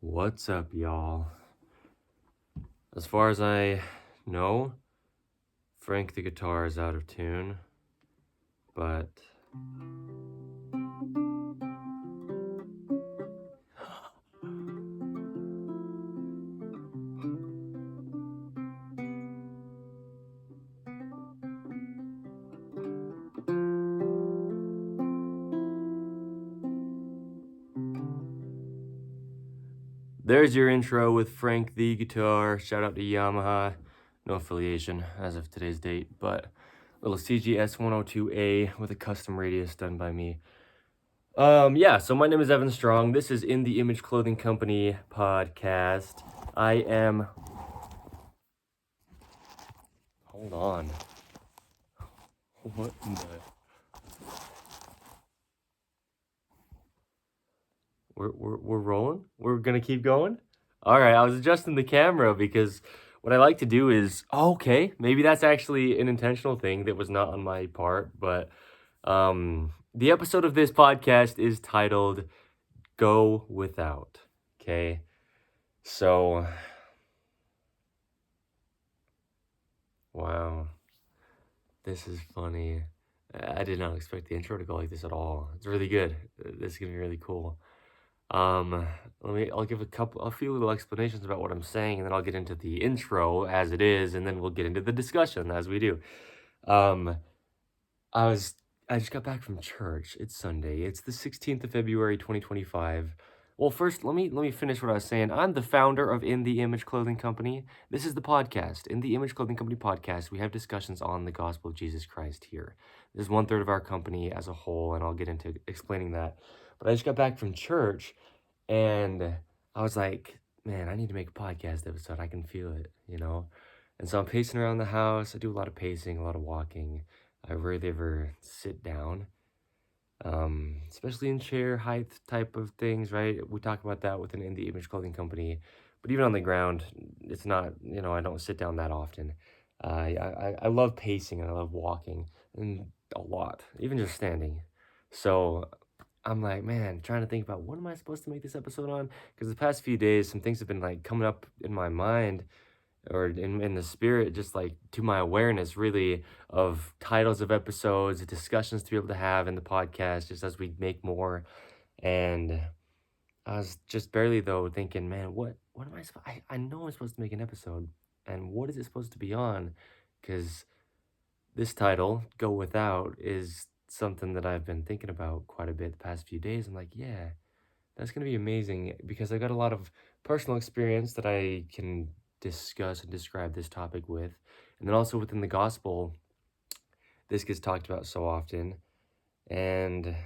What's up, y'all? As far as I know, Frank the guitar is out of tune, but there's your intro with Frank the guitar. Shout out to Yamaha. No affiliation as of today's date, but little CGS 102A with a custom radius done by me. Yeah, so my name is Evan Strong. This is In the Image Clothing Company podcast. I am... Hold on. What in the... We're rolling? We're gonna keep going? All right, I was adjusting the camera because what I like to do is... Oh, okay, maybe that's actually an intentional thing that was not on my part, but the episode of this podcast is titled Go Without, okay? So... Wow. This is funny. I did not expect the intro to go like this at all. It's really good. This is gonna be really cool. I'll give a few little explanations about what I'm saying, and then I'll get into the intro as it is, and then we'll get into the discussion as we do. I just got back from church. It's Sunday. It's the 16th of February, 2025. Well, first, let me finish what I was saying. I'm the founder of In the Image Clothing Company. This is the podcast, In the Image Clothing Company podcast. We have discussions on the gospel of Jesus Christ here. This is 1/3 of our company as a whole, and I'll get into explaining that. But I just got back from church, and I was like, man, I need to make a podcast episode. I can feel it, you know? And so I'm pacing around the house. I do a lot of pacing, a lot of walking. I rarely ever sit down. Especially in chair height type of things, right? We talk about that within In the Image Clothing Company, but even on the ground, it's not, I don't sit down that often. I love pacing and I love walking and a lot, even just standing. So I'm like, man, trying to think about what am I supposed to make this episode on? Because the past few days, some things have been like coming up in my mind or in the spirit, just like to my awareness really of titles of episodes, discussions to be able to have in the podcast just as we make more. And I was just barely though thinking, man, what am I know I'm supposed to make an episode, and what is it supposed to be on? Because this title, Go Without, is something that I've been thinking about quite a bit the past few days. I'm like, yeah, that's going to be amazing because I got a lot of personal experience that I can discuss and describe this topic with. And then also within the gospel, this gets talked about so often. And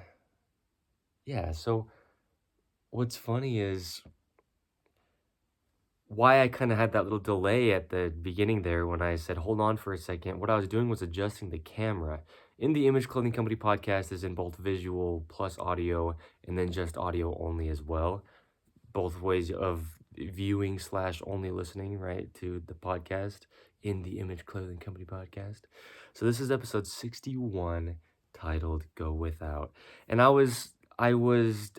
yeah, so what's funny is why I kind of had that little delay at the beginning there when I said, hold on for a second. What I was doing was adjusting the camera. In the Image Clothing Company podcast is in both visual plus audio, and then just audio only as well. Both ways of viewing / only listening, right, to the podcast, In the Image Clothing Company podcast. So this is episode 61, titled Go Without. And I was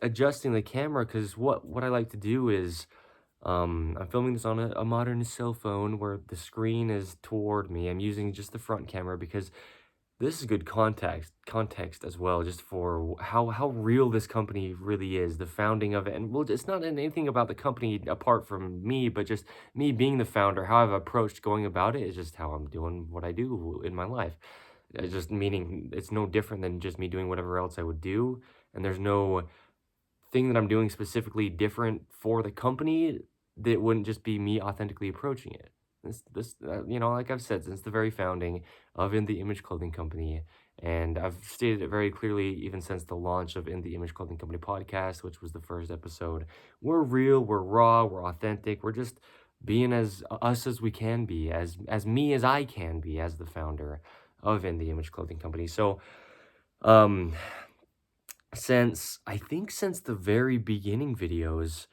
adjusting the camera because what I like to do is I'm filming this on a modern cell phone where the screen is toward me. I'm using just the front camera because this is good context as well, just for how real this company really is, the founding of it. And well, it's not anything about the company apart from me, but just me being the founder, how I've approached going about it is just how I'm doing what I do in my life. It's just meaning it's no different than just me doing whatever else I would do. And there's no thing that I'm doing specifically different for the company that wouldn't just be me authentically approaching it. This like I've said, since the very founding of In the Image Clothing Company, and I've stated it very clearly even since the launch of In the Image Clothing Company podcast, which was the first episode. We're real, we're raw, we're authentic, we're just being as us as we can be, as me as I can be as the founder of In the Image Clothing Company. So, since the very beginning videos,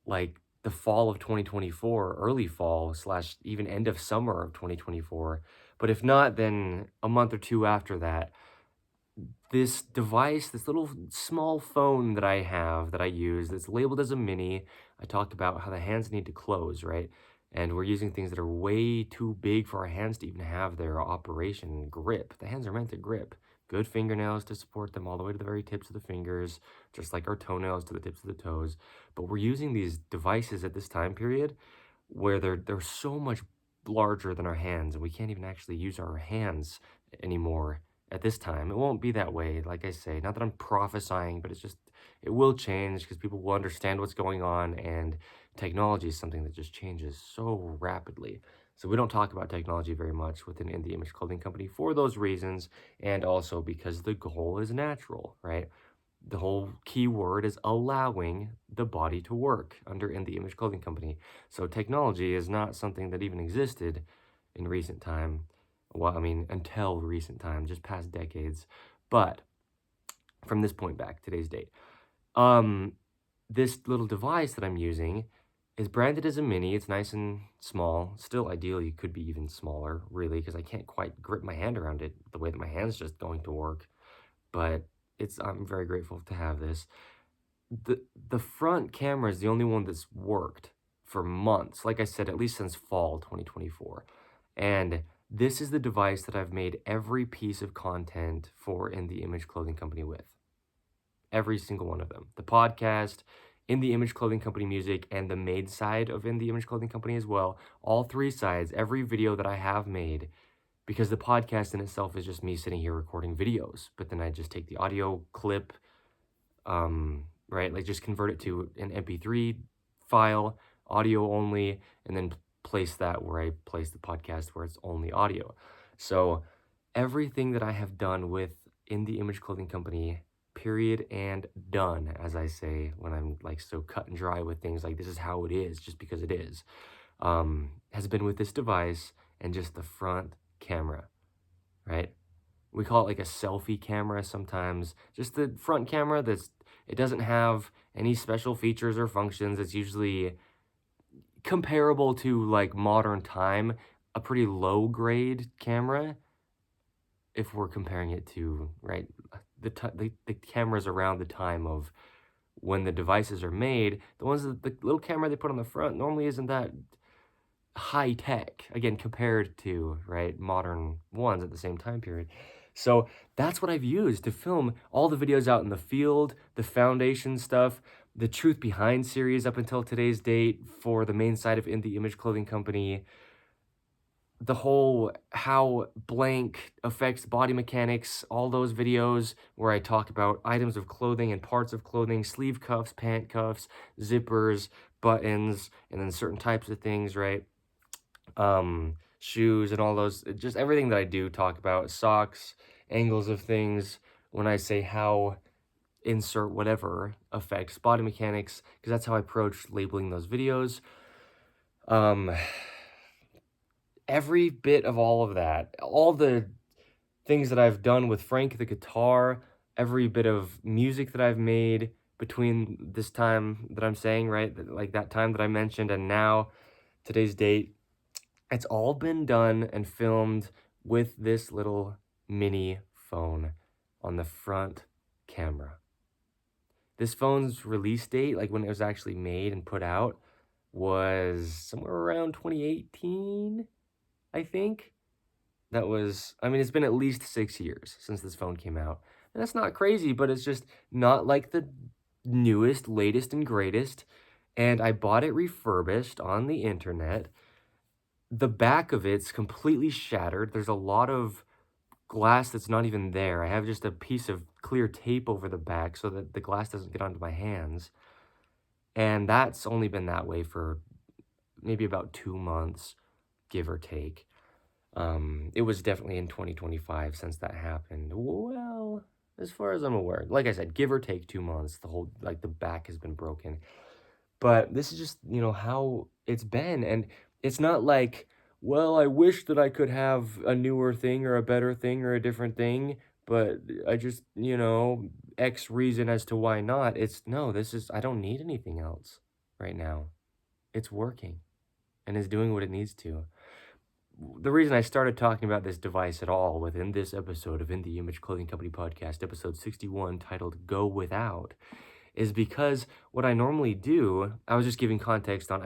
like the fall of 2024, early fall / even end of summer of 2024. But if not, then a month or two after that, this device, this little small phone that I have that I use that's labeled as a mini. I talked about how the hands need to close, right? And we're using things that are way too big for our hands to even have their operation grip. The hands are meant to grip. Good fingernails to support them all the way to the very tips of the fingers, just like our toenails to the tips of the toes. But we're using these devices at this time period where they're so much larger than our hands, and we can't even actually use our hands anymore at this time. It won't be that way, like I say. Not that I'm prophesying, but it's just, it will change because people will understand what's going on, and technology is something that just changes so rapidly. So we don't talk about technology very much within In The Image Clothing Company for those reasons, and also because the goal is natural, right? The whole key word is allowing the body to work under In The Image Clothing Company. So technology is not something that even existed in recent time. Well, I mean, until recent time, just past decades. But from this point back, today's date, this little device that I'm using is branded as a mini. It's nice and small. Still, ideally, it could be even smaller, really, because I can't quite grip my hand around it the way that my hand's just going to work. But I'm very grateful to have this. The front camera is the only one that's worked for months, like I said, at least since fall 2024. And this is the device that I've made every piece of content for In The Image Clothing Company with. Every single one of them. The podcast, In The Image Clothing Company music, and the made side of In The Image Clothing Company as well. All three sides, every video that I have made, because the podcast in itself is just me sitting here recording videos, but then I just take the audio clip, right, like just convert it to an MP3 file, audio only, and then place that where I place the podcast where it's only audio. So everything that I have done with In The Image Clothing Company, period and done, as I say when I'm like so cut and dry with things, like this is how it is just because it is, has been with this device and just the front camera, right? We call it like a selfie camera sometimes. Just the front camera it doesn't have any special features or functions. It's usually comparable to like modern time, a pretty low grade camera if we're comparing it to, right, the cameras around the time of when the devices are made. The little camera they put on the front normally isn't that high tech, again, compared to, right, modern ones at the same time period. So that's what I've used to film all the videos out in the field, the foundation stuff, the Truth Behind series up until today's date for the main side of In The Image Clothing Company, the whole how blank affects body mechanics, all those videos where I talk about items of clothing and parts of clothing, sleeve cuffs, pant cuffs, zippers, buttons, and then certain types of things, right? Shoes and all those, just everything that I do talk about, socks, angles of things, when I say how insert whatever affects body mechanics, because that's how I approach labeling those videos. Every bit of all of that, all the things that I've done with Frank the guitar, every bit of music that I've made between this time that I'm saying, right, like that time that I mentioned and now, today's date, it's all been done and filmed with this little mini phone on the front camera. This phone's release date, like when it was actually made and put out, was somewhere around 2018, I think. That was, I mean, it's been at least 6 years since this phone came out. And that's not crazy, but it's just not like the newest, latest, and greatest. And I bought it refurbished on the internet. The back of it's completely shattered. There's a lot of glass that's not even there. I have just a piece of clear tape over the back so that the glass doesn't get onto my hands. And that's only been that way for maybe about 2 months, give or take. It was definitely in 2025 since that happened. Well, as far as I'm aware, like I said, give or take 2 months, the back has been broken. But this is just, how it's been. And it's not like, well, I wish that I could have a newer thing or a better thing or a different thing, but I just, X reason as to why not. No, I don't need anything else right now. It's working and is doing what it needs to. the reason I started talking about this device at all within this episode of In the Image Clothing Company Podcast, episode 61, titled Go Without, is because what I normally do, I was just giving context on,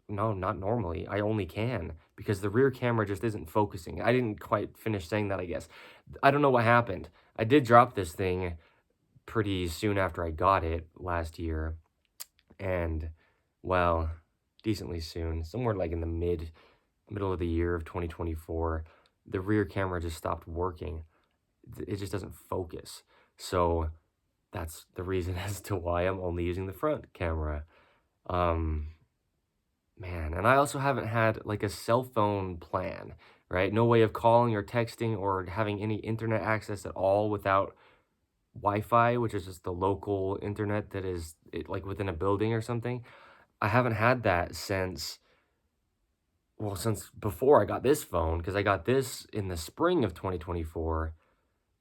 no, not normally, I only can, because the rear camera just isn't focusing. I didn't quite finish saying that, I guess. I don't know what happened. I did drop this thing pretty soon after I got it last year, and, well, decently soon, somewhere like in the middle of the year of 2024, the rear camera just stopped working. It just doesn't focus. So that's the reason as to why I'm only using the front camera. Um, Man, and I also haven't had like a cell phone plan, right? No way of calling or texting or having any internet access at all without Wi-Fi, which is just the local internet that is like within a building or something. I haven't had that since before I got this phone, because I got this in the spring of 2024,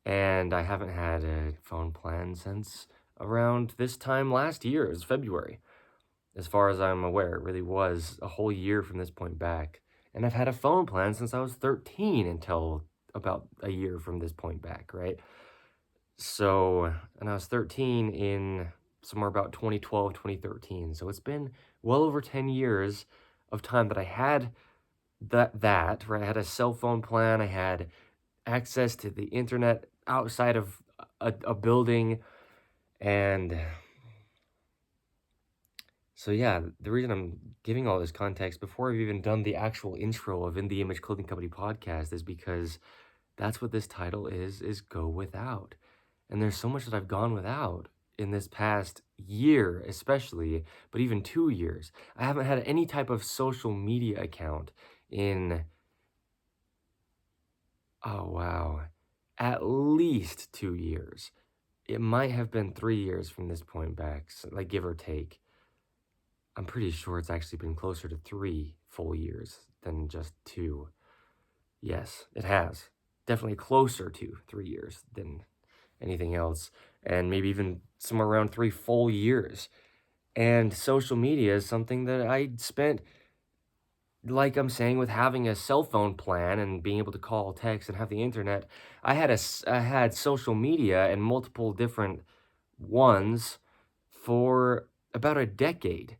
and I haven't had a phone plan since around this time last year. It was February. As far as I'm aware, it really was a whole year from this point back. And I've had a phone plan since I was 13 until about a year from this point back, right? So, and I was 13 in somewhere about 2012, 2013. So it's been well over 10 years of time that I had right? I had a cell phone plan, I had access to the internet outside of a building, and so yeah, the reason I'm giving all this context before I've even done the actual intro of In the Image Clothing Company podcast is because that's what this title is Go Without. And there's so much that I've gone without in this past year, especially, but even 2 years. I haven't had any type of social media account in, oh wow, at least 2 years. It might have been 3 years from this point back, so, like give or take. I'm pretty sure it's actually been closer to 3 full years than just 2. Yes, it has. Definitely closer to 3 years than anything else, and maybe even somewhere around 3 full years. And social media is something that I spent, like I'm saying, with having a cell phone plan and being able to call, text, and have the internet. I had social media and multiple different ones for about a decade.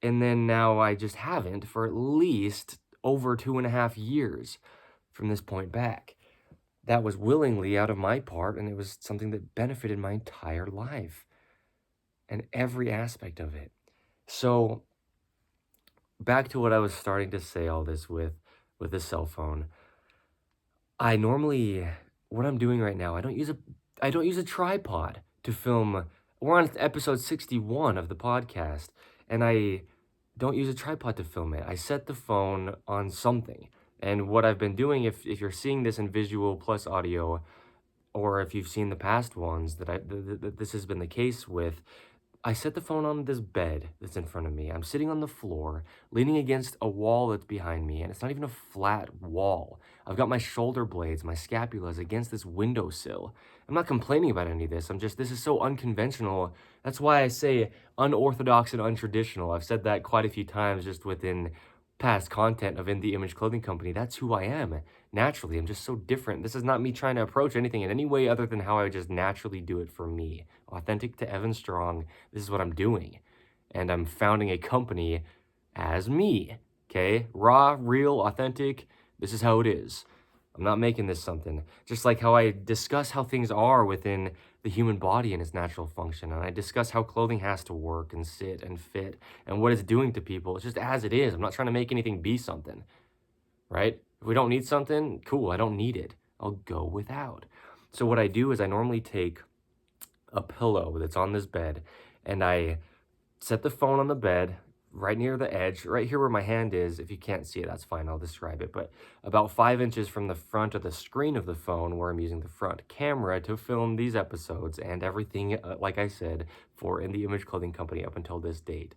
And then now I just haven't for at least over 2.5 years from this point back. That was willingly out of my part, and it was something that benefited my entire life and every aspect of it. So back to what I was starting to say all this with the cell phone. I normally, what I'm doing right now, I don't use a tripod to film. We're on episode 61 of the podcast, and I don't use a tripod to film it. I set the phone on something. And what I've been doing, if you're seeing this in visual plus audio, or if you've seen the past ones that this has been the case with, I set the phone on this bed that's in front of me. I'm sitting on the floor, leaning against a wall that's behind me, and it's not even a flat wall. I've got my shoulder blades, my scapulas against this windowsill. I'm not complaining about any of this. This is so unconventional. That's why I say unorthodox and untraditional. I've said that quite a few times just within past content of In the Image Clothing Company. That's who I am. Naturally, I'm just so different. This is not me trying to approach anything in any way other than how I just naturally do it for me. Authentic to Evan Strong. This is what I'm doing. And I'm founding a company as me. Okay? Raw, real, authentic. This is how it is. I'm not making this something. Just like how I discuss how things are within the human body and its natural function. And I discuss how clothing has to work and sit and fit and what it's doing to people. It's just as it is. I'm not trying to make anything be something. Right? If we don't need something, cool, I don't need it. I'll go without. So what I do is I normally take a pillow that's on this bed, and I set the phone on the bed right near the edge, right here where my hand is. If you can't see it, that's fine, I'll describe it, but about 5 inches from the front of the screen of the phone, where I'm using the front camera to film these episodes and everything, like I said, for In the Image Clothing Company up until this date.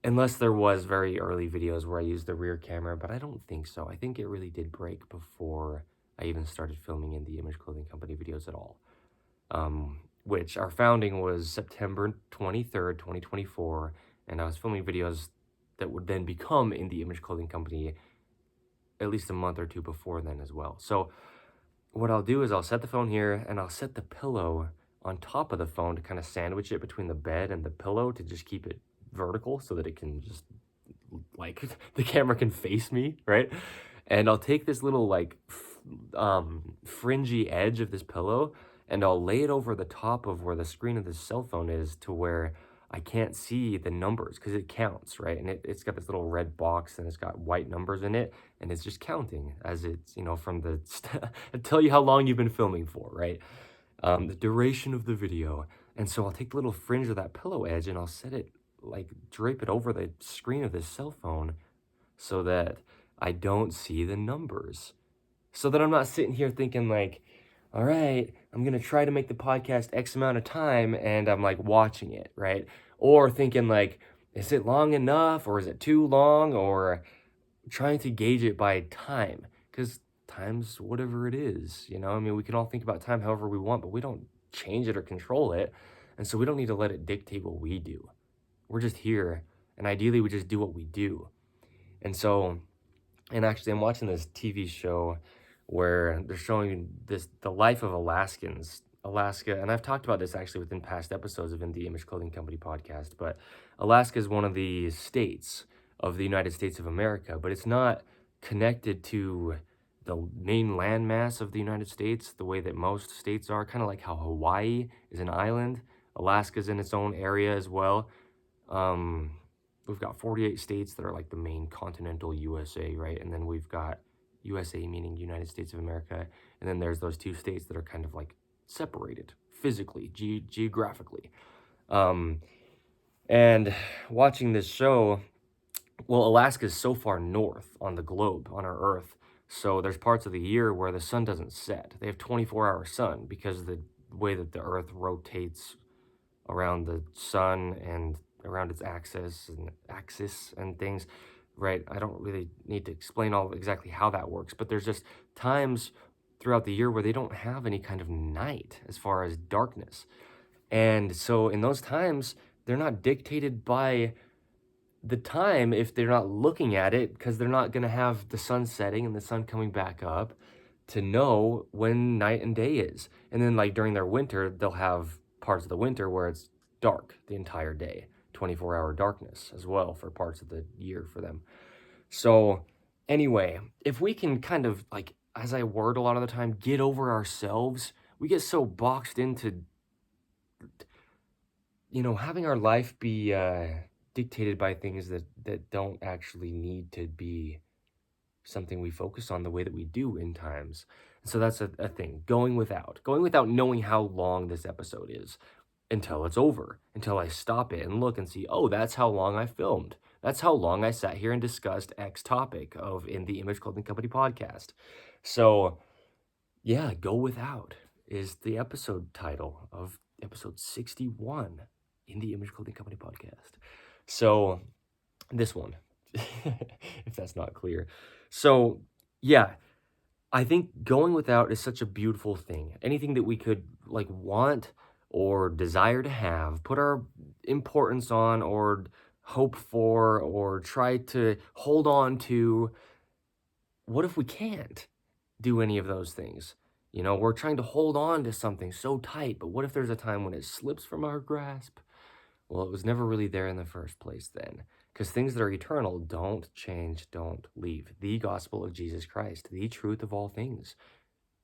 Unless there was very early videos where I used the rear camera, but I don't think so. I think it really did break before I even started filming In the Image Clothing Company videos at all. Which our founding was September 23rd, 2024, and I was filming videos that would then become In the Image Clothing Company at least a month or two before then as well. So what I'll do is I'll set the phone here and I'll set the pillow on top of the phone to kind of sandwich it between the bed and the pillow to just keep it vertical so that it can just, like, the camera can face me, right? And I'll take this little, like, fringy edge of this pillow and I'll lay it over the top of where the screen of the cell phone is to where I can't see the numbers because it counts, right? And it's got this little red box and it's got white numbers in it and it's just counting as it's, from the, I tell you how long you've been filming for, right? The duration of the video. And so I'll take the little fringe of that pillow edge and I'll set it, like, drape it over the screen of this cell phone so that I don't see the numbers. So that I'm not sitting here thinking like, all right, I'm going to try to make the podcast X amount of time and I'm like watching it, right? Or thinking like, is it long enough or is it too long? Or trying to gauge it by time, because time's whatever it is, I mean, we can all think about time however we want, but we don't change it or control it. And so we don't need to let it dictate what we do. We're just here. And ideally we just do what we do. And so, and actually I'm watching this TV show where they're showing the life of Alaska, and I've talked about this actually within past episodes of In the Image Clothing Company podcast, but Alaska is one of the states of the United States of America, but it's not connected to the main landmass of the United States the way that most states are, kind of like how Hawaii is an island. Alaska's in its own area as well. We've got 48 states that are like the main continental USA, right? And then we've got USA, meaning United States of America. And then there's those two states that are kind of like separated physically, geographically. And watching this show, well, Alaska is so far north on the globe, on our Earth. So there's parts of the year where the sun doesn't set. They have 24-hour sun because of the way that the Earth rotates around the sun and around its axis and things, right? I don't really need to explain all exactly how that works, but there's just times throughout the year where they don't have any kind of night as far as darkness. And so in those times, they're not dictated by the time if they're not looking at it, because they're not going to have the sun setting and the sun coming back up to know when night and day is. And then like during their winter, they'll have parts of the winter where it's dark the entire day, 24-hour darkness as well for parts of the year for them. So anyway, if we can kind of, like, as I word a lot of the time, get over ourselves, we get so boxed into, having our life be dictated by things that don't actually need to be something we focus on the way that we do in times. So that's a thing, going without knowing how long this episode is until it's over, until I stop it and look and see, oh, that's how long I filmed. That's how long I sat here and discussed X topic of In the Image Clothing Company podcast. So yeah, Go Without is the episode title of episode 61 in the Image Clothing Company podcast. So this one, if that's not clear. So yeah, I think going without is such a beautiful thing. Anything that we could like want or desire to have, put our importance on or hope for or try to hold on to, what if we can't do any of those things? We're trying to hold on to something so tight, but what if there's a time when it slips from our grasp? Well, it was never really there in the first place then. Because things that are eternal don't change, don't leave. The gospel of Jesus Christ, the truth of all things,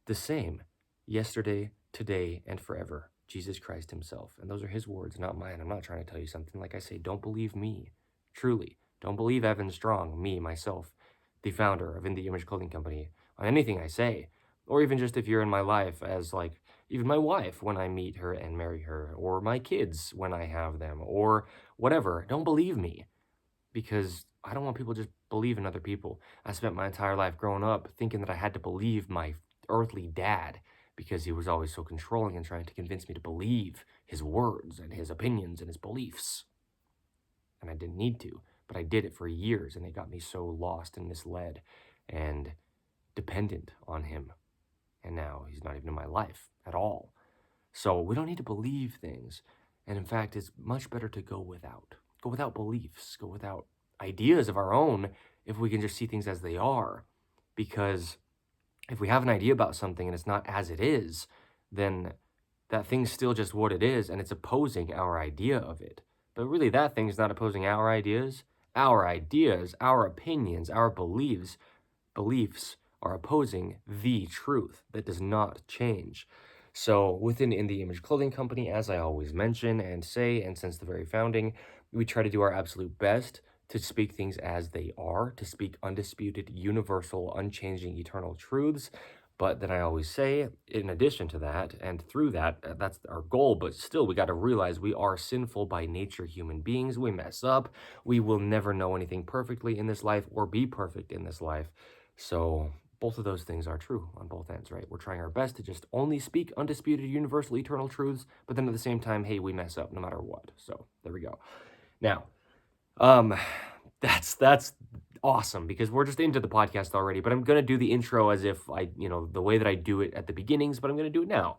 the same, yesterday, today, and forever. Jesus Christ himself. And those are his words, not mine. I'm not trying to tell you something. Like I say, don't believe me. Truly. Don't believe Evan Strong, me, myself, the founder of In the Image Clothing Company, on anything I say. Or even just if you're in my life as like, even my wife when I meet her and marry her, or my kids when I have them, or whatever. Don't believe me, because I don't want people to just believe in other people. I spent my entire life growing up thinking that I had to believe my earthly dad because he was always so controlling and trying to convince me to believe his words and his opinions and his beliefs. And I didn't need to, but I did it for years, and it got me so lost and misled and dependent on him. And now he's not even in my life at all. So we don't need to believe things. And in fact, it's much better to go without beliefs, go without ideas of our own, if we can just see things as they are. because if we have an idea about something and it's not as it is, then that thing's still just what it is and it's opposing our idea of it. But really, that thing's not opposing our ideas. Our ideas, our opinions, our beliefs are opposing the truth that does not change. So within In the Image Clothing Company, as I always mention and say, and since the very founding, we try to do our absolute best to speak things as they are, to speak undisputed, universal, unchanging, eternal truths. But then I always say, in addition to that, and through that, that's our goal, but still, we got to realize we are sinful by nature human beings. We mess up. We will never know anything perfectly in this life or be perfect in this life. So both of those things are true on both ends, right? We're trying our best to just only speak undisputed, universal, eternal truths, but then at the same time, hey, we mess up no matter what. So there we go. Now, that's awesome because we're just into the podcast already, but I'm going to do the intro as if the way that I do it at the beginnings, but I'm going to do it now.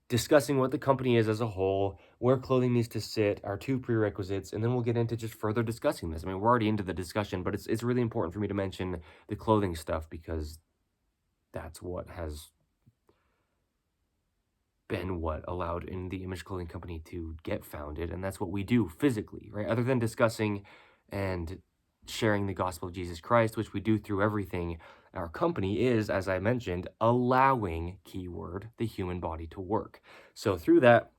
Discussing what the company is as a whole, where clothing needs to sit, our 2 prerequisites, and then we'll get into just further discussing this. I mean, we're already into the discussion, but it's really important for me to mention the clothing stuff because that's what has been what allowed In the Image Clothing Company to get founded, and that's what we do physically, right? Other than discussing and sharing the gospel of Jesus Christ, which we do through everything, our company is, as I mentioned, allowing, keyword, the human body to work. So through that,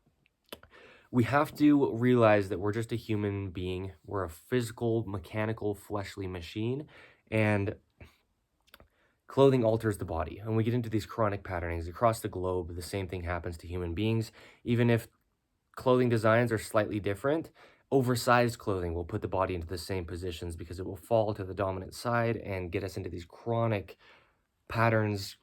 we have to realize that we're just a human being. We're a physical, mechanical, fleshly machine, and clothing alters the body. And we get into these chronic patternings across the globe. The same thing happens to human beings. Even if clothing designs are slightly different, oversized clothing will put the body into the same positions because it will fall to the dominant side and get us into these chronic patterns,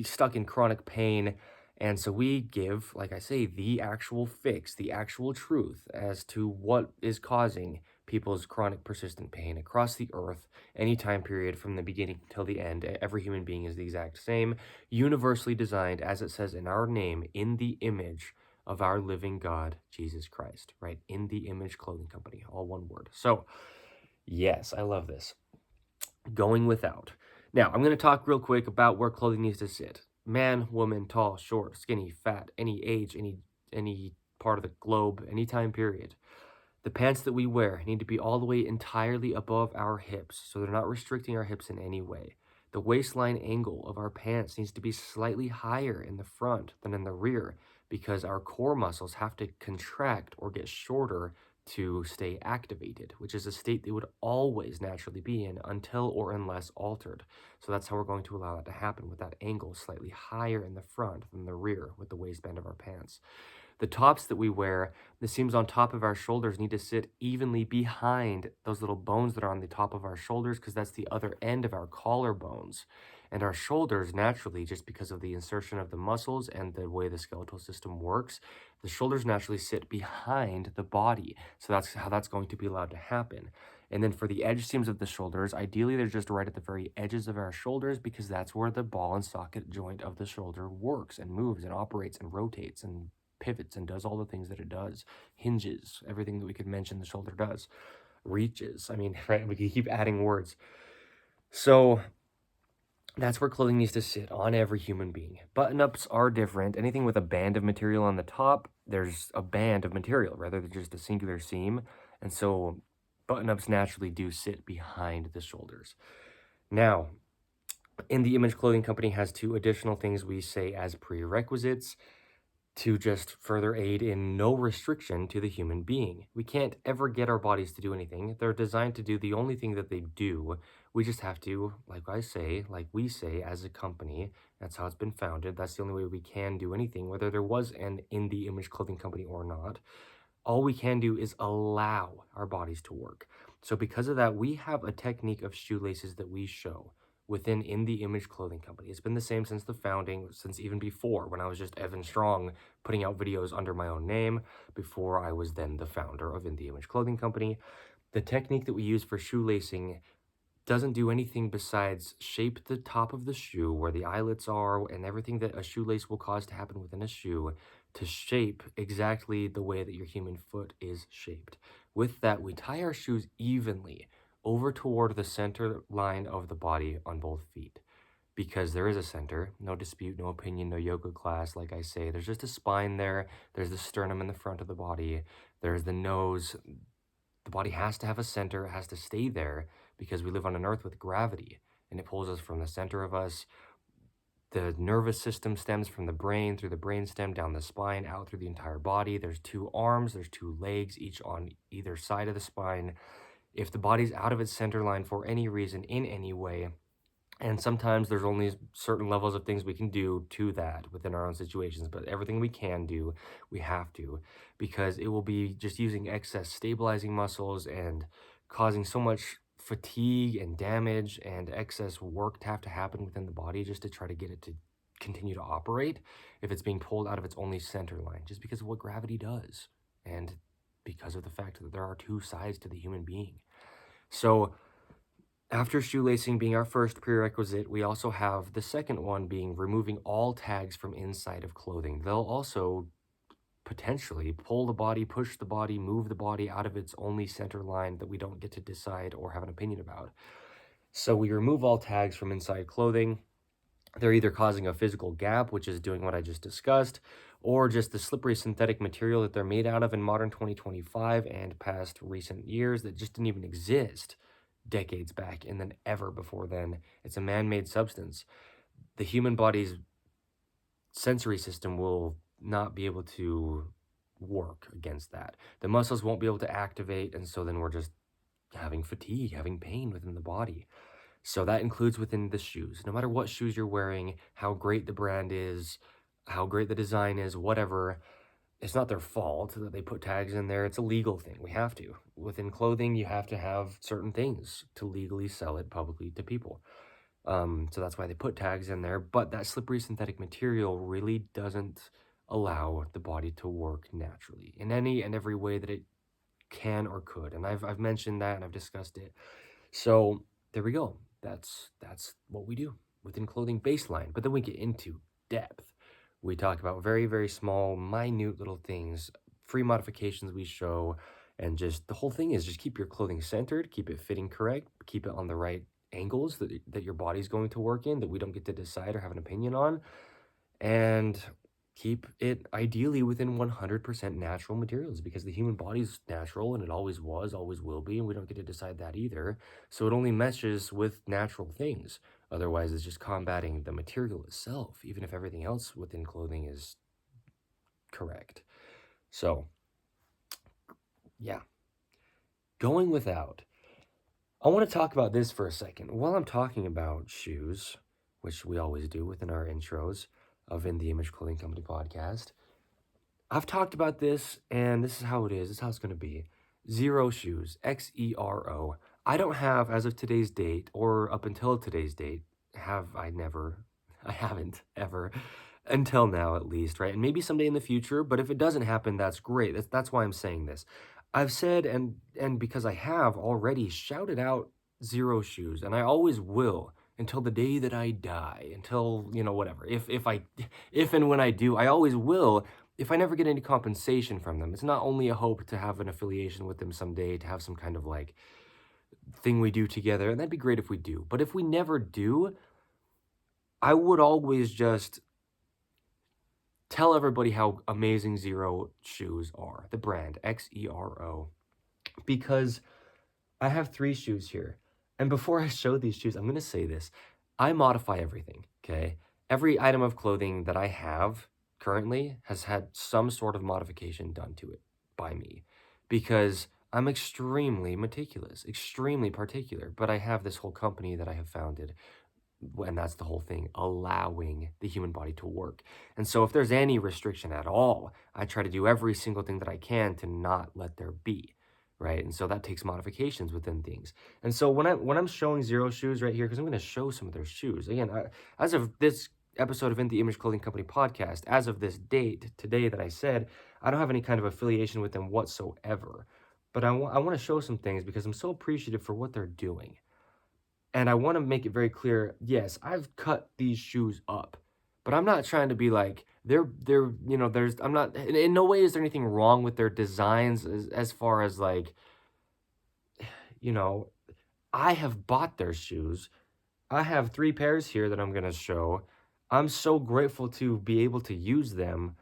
stuck in chronic pain. And so we give, like I say, the actual fix, the actual truth as to what is causing people's chronic persistent pain across the earth, any time period from the beginning till the end. Every human being is the exact same, universally designed, as it says in our name, in the image of our living God, Jesus Christ, right? In the Image Clothing Company, all one word. So, yes, I love this. Going without. Now, I'm going to talk real quick about where clothing needs to sit. Man, woman, tall, short, skinny, fat, any age, any part of the globe, any time period. The pants that we wear need to be all the way entirely above our hips, so they're not restricting our hips in any way. The waistline angle of our pants needs to be slightly higher in the front than in the rear because our core muscles have to contract or get shorter to stay activated, which is a state they would always naturally be in until or unless altered. So that's how we're going to allow that to happen, with that angle slightly higher in the front than the rear with the waistband of our pants. The tops that we wear, the seams on top of our shoulders need to sit evenly behind those little bones that are on the top of our shoulders, because that's the other end of our collarbones. And our shoulders, naturally, just because of the insertion of the muscles and the way the skeletal system works, the shoulders naturally sit behind the body. So that's how that's going to be allowed to happen. And then for the edge seams of the shoulders, ideally they're just right at the very edges of our shoulders, because that's where the ball and socket joint of the shoulder works and moves and operates and rotates and pivots and does all the things that it does, hinges, everything that we could mention the shoulder does, reaches. I mean, right, we could keep adding words. So that's where clothing needs to sit on every human being. Button-ups are different. Anything with a band of material on the top, there's a band of material rather than just a singular seam. And so button-ups naturally do sit behind the shoulders. Now, In the Image Clothing Company has 2 additional things we say as prerequisites to just further aid in no restriction to the human being. We can't ever get our bodies to do anything. They're designed to do the only thing that they do. We just have to, like we say as a company, that's how it's been founded. That's the only way we can do anything, whether there was an In the Image Clothing Company or not. All we can do is allow our bodies to work. So because of that, we have a technique of shoelaces that we show within In the Image Clothing Company. It's been the same since the founding, since even before, when I was just Evan Strong putting out videos under my own name, before I was then the founder of In the Image Clothing Company. The technique that we use for shoelacing doesn't do anything besides shape the top of the shoe where the eyelets are and everything that a shoelace will cause to happen within a shoe to shape exactly the way that your human foot is shaped. With that, we tie our shoes evenly over toward the center line of the body on both feet. Because there is a center, no dispute, no opinion, no yoga class, like I say. There's just a spine there. There's the sternum in the front of the body. There's the nose. The body has to have a center, it has to stay there because we live on an earth with gravity and it pulls us from the center of us. The nervous system stems from the brain, through the brainstem, down the spine, out through the entire body. There's 2 arms, there's 2 legs, each on either side of the spine. If the body's out of its center line for any reason, in any way, and sometimes there's only certain levels of things we can do to that within our own situations, but everything we can do, we have to, because it will be just using excess stabilizing muscles and causing so much fatigue and damage and excess work to have to happen within the body just to try to get it to continue to operate if it's being pulled out of its only center line, just because of what gravity does and because of the fact that there are 2 sides to the human being. So after shoelacing being our first prerequisite, we also have the second one being removing all tags from inside of clothing. They'll also potentially pull the body, push the body, move the body out of its only center line that we don't get to decide or have an opinion about. So we remove all tags from inside clothing. They're either causing a physical gap, which is doing what I just discussed, or just the slippery synthetic material that they're made out of in modern 2025 and past recent years that just didn't even exist decades back, and then ever before then. It's a man-made substance. The human body's sensory system will not be able to work against that. The muscles won't be able to activate, and so then we're just having fatigue, having pain within the body. So that includes within the shoes. No matter what shoes you're wearing, how great the brand is, how great the design is, whatever, it's not their fault that they put tags in there. It's a legal thing. We have to. Within clothing, you have to have certain things to legally sell it publicly to people. So that's why they put tags in there. But that slippery synthetic material really doesn't allow the body to work naturally in any and every way that it can or could. And I've mentioned that and I've discussed it. So there we go. That's what we do within clothing baseline. But then we get into depth. We talk about very, very small, minute little things, free modifications we show, and just the whole thing is just keep your clothing centered, keep it fitting correct, keep it on the right angles that your body's going to work in, that we don't get to decide or have an opinion on, and keep it ideally within 100% natural materials, because the human body's natural and it always was, always will be, and we don't get to decide that either. So it only meshes with natural things. Otherwise, it's just combating the material itself, even if everything else within clothing is correct. So, yeah. Going without. I want to talk about this for a second. While I'm talking about shoes, which we always do within our intros of In the Image Clothing Company podcast, I've talked about this, and this is how it is. This is how it's going to be. Xero shoes, Xero. I don't have, as of today's date, or up until today's date, I haven't ever, until now at least, right? And maybe someday in the future, but if it doesn't happen, that's great. That's why I'm saying this. I've said, and because I have already shouted out Xero shoes, and I always will until the day that I die, until, whatever. If and when I do, I always will. If I never get any compensation from them, it's not only a hope to have an affiliation with them someday, to have some kind of like thing we do together, and that'd be great if we do. But if we never do, I would always just tell everybody how amazing Xero shoes are, the brand, Xero, because I have 3 shoes here. And before I show these shoes, I'm going to say this. I modify everything, okay? Every item of clothing that I have currently has had some sort of modification done to it by me, because I'm extremely meticulous, extremely particular, but I have this whole company that I have founded, and that's the whole thing, allowing the human body to work. And so if there's any restriction at all, I try to do every single thing that I can to not let there be, right? And so that takes modifications within things. And so when I'm showing Xero shoes right here, because I'm going to show some of their shoes, again, as of this episode of In the Image Clothing Company podcast, as of this date, today that I said, I don't have any kind of affiliation with them whatsoever. But I want to show some things because I'm so appreciative for what they're doing. And I want to make it very clear, yes, I've cut these shoes up, but I'm not trying to be like, I'm not, in no way is there anything wrong with their designs as far as like, I have bought their shoes. I have 3 pairs here that I'm gonna show. I'm so grateful to be able to use them,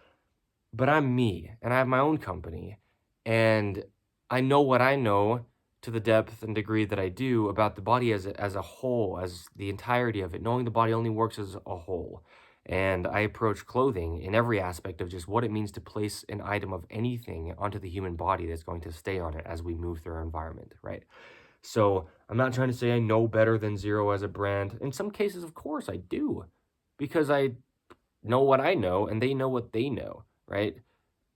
but I'm me, and I have my own company, and I know what I know to the depth and degree that I do about the body as a whole, as the entirety of it, knowing the body only works as a whole. And I approach clothing in every aspect of just what it means to place an item of anything onto the human body that's going to stay on it as we move through our environment, right? So I'm not trying to say I know better than Zero as a brand. In some cases, of course, I do, because I know what I know and they know what they know, right?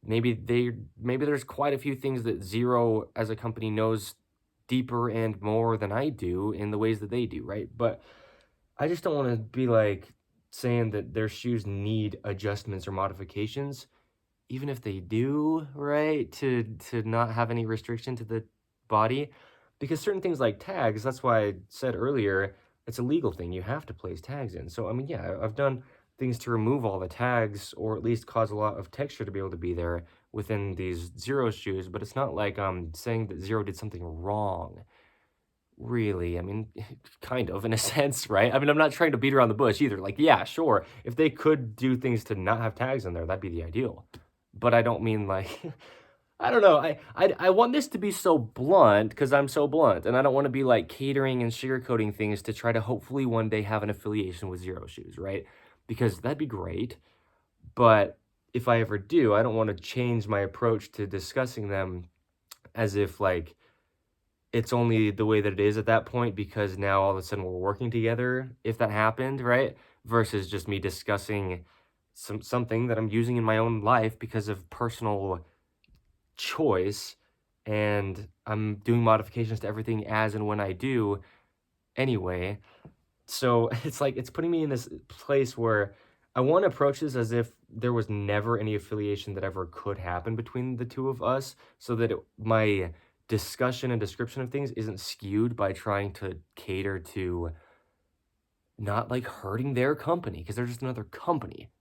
Maybe there's quite a few things that Zero as a company knows deeper and more than I do in the ways that they do, right? But I just don't want to be like saying that their shoes need adjustments or modifications, even if they do, right? To not have any restriction to the body, because certain things like tags, that's why I said earlier, it's a legal thing. You have to place tags in. So I mean, yeah, I've done things to remove all the tags or at least cause a lot of texture to be able to be there within these Zero shoes, but it's not like I'm saying that Zero did something wrong. Really, I mean, kind of in a sense, right? I mean, I'm not trying to beat around the bush either. Like, yeah, sure, if they could do things to not have tags in there, that'd be the ideal. But I don't mean like, I don't know. I want this to be so blunt because I'm so blunt, and I don't want to be like catering and sugarcoating things to try to hopefully one day have an affiliation with Zero Shoes, right? Because that'd be great. But if I ever do, I don't want to change my approach to discussing them as if like it's only the way that it is at that point because now all of a sudden we're working together, if that happened, right? Versus just me discussing something that I'm using in my own life because of personal choice, and I'm doing modifications to everything as and when I do anyway. So it's like it's putting me in this place where I want to approach this as if there was never any affiliation that ever could happen between the two of us, so that my discussion and description of things isn't skewed by trying to cater to not like hurting their company because they're just another company,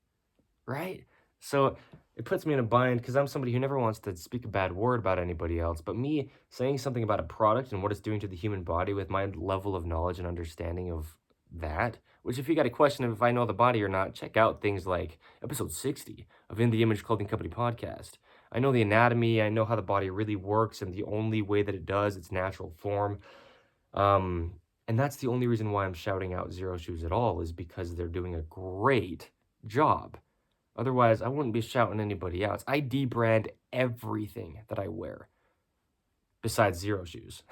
right? So it puts me in a bind because I'm somebody who never wants to speak a bad word about anybody else, but me saying something about a product and what it's doing to the human body with my level of knowledge and understanding of that, which if you got a question of if I know the body or not, check out things like episode 60 of In the Image Clothing Company podcast. I know the anatomy, I know how the body really works and the only way that it does, its natural form. And that's the only reason why I'm shouting out Zero Shoes at all, is because they're doing a great job. Otherwise, I wouldn't be shouting anybody else. I debrand everything that I wear besides Zero Shoes.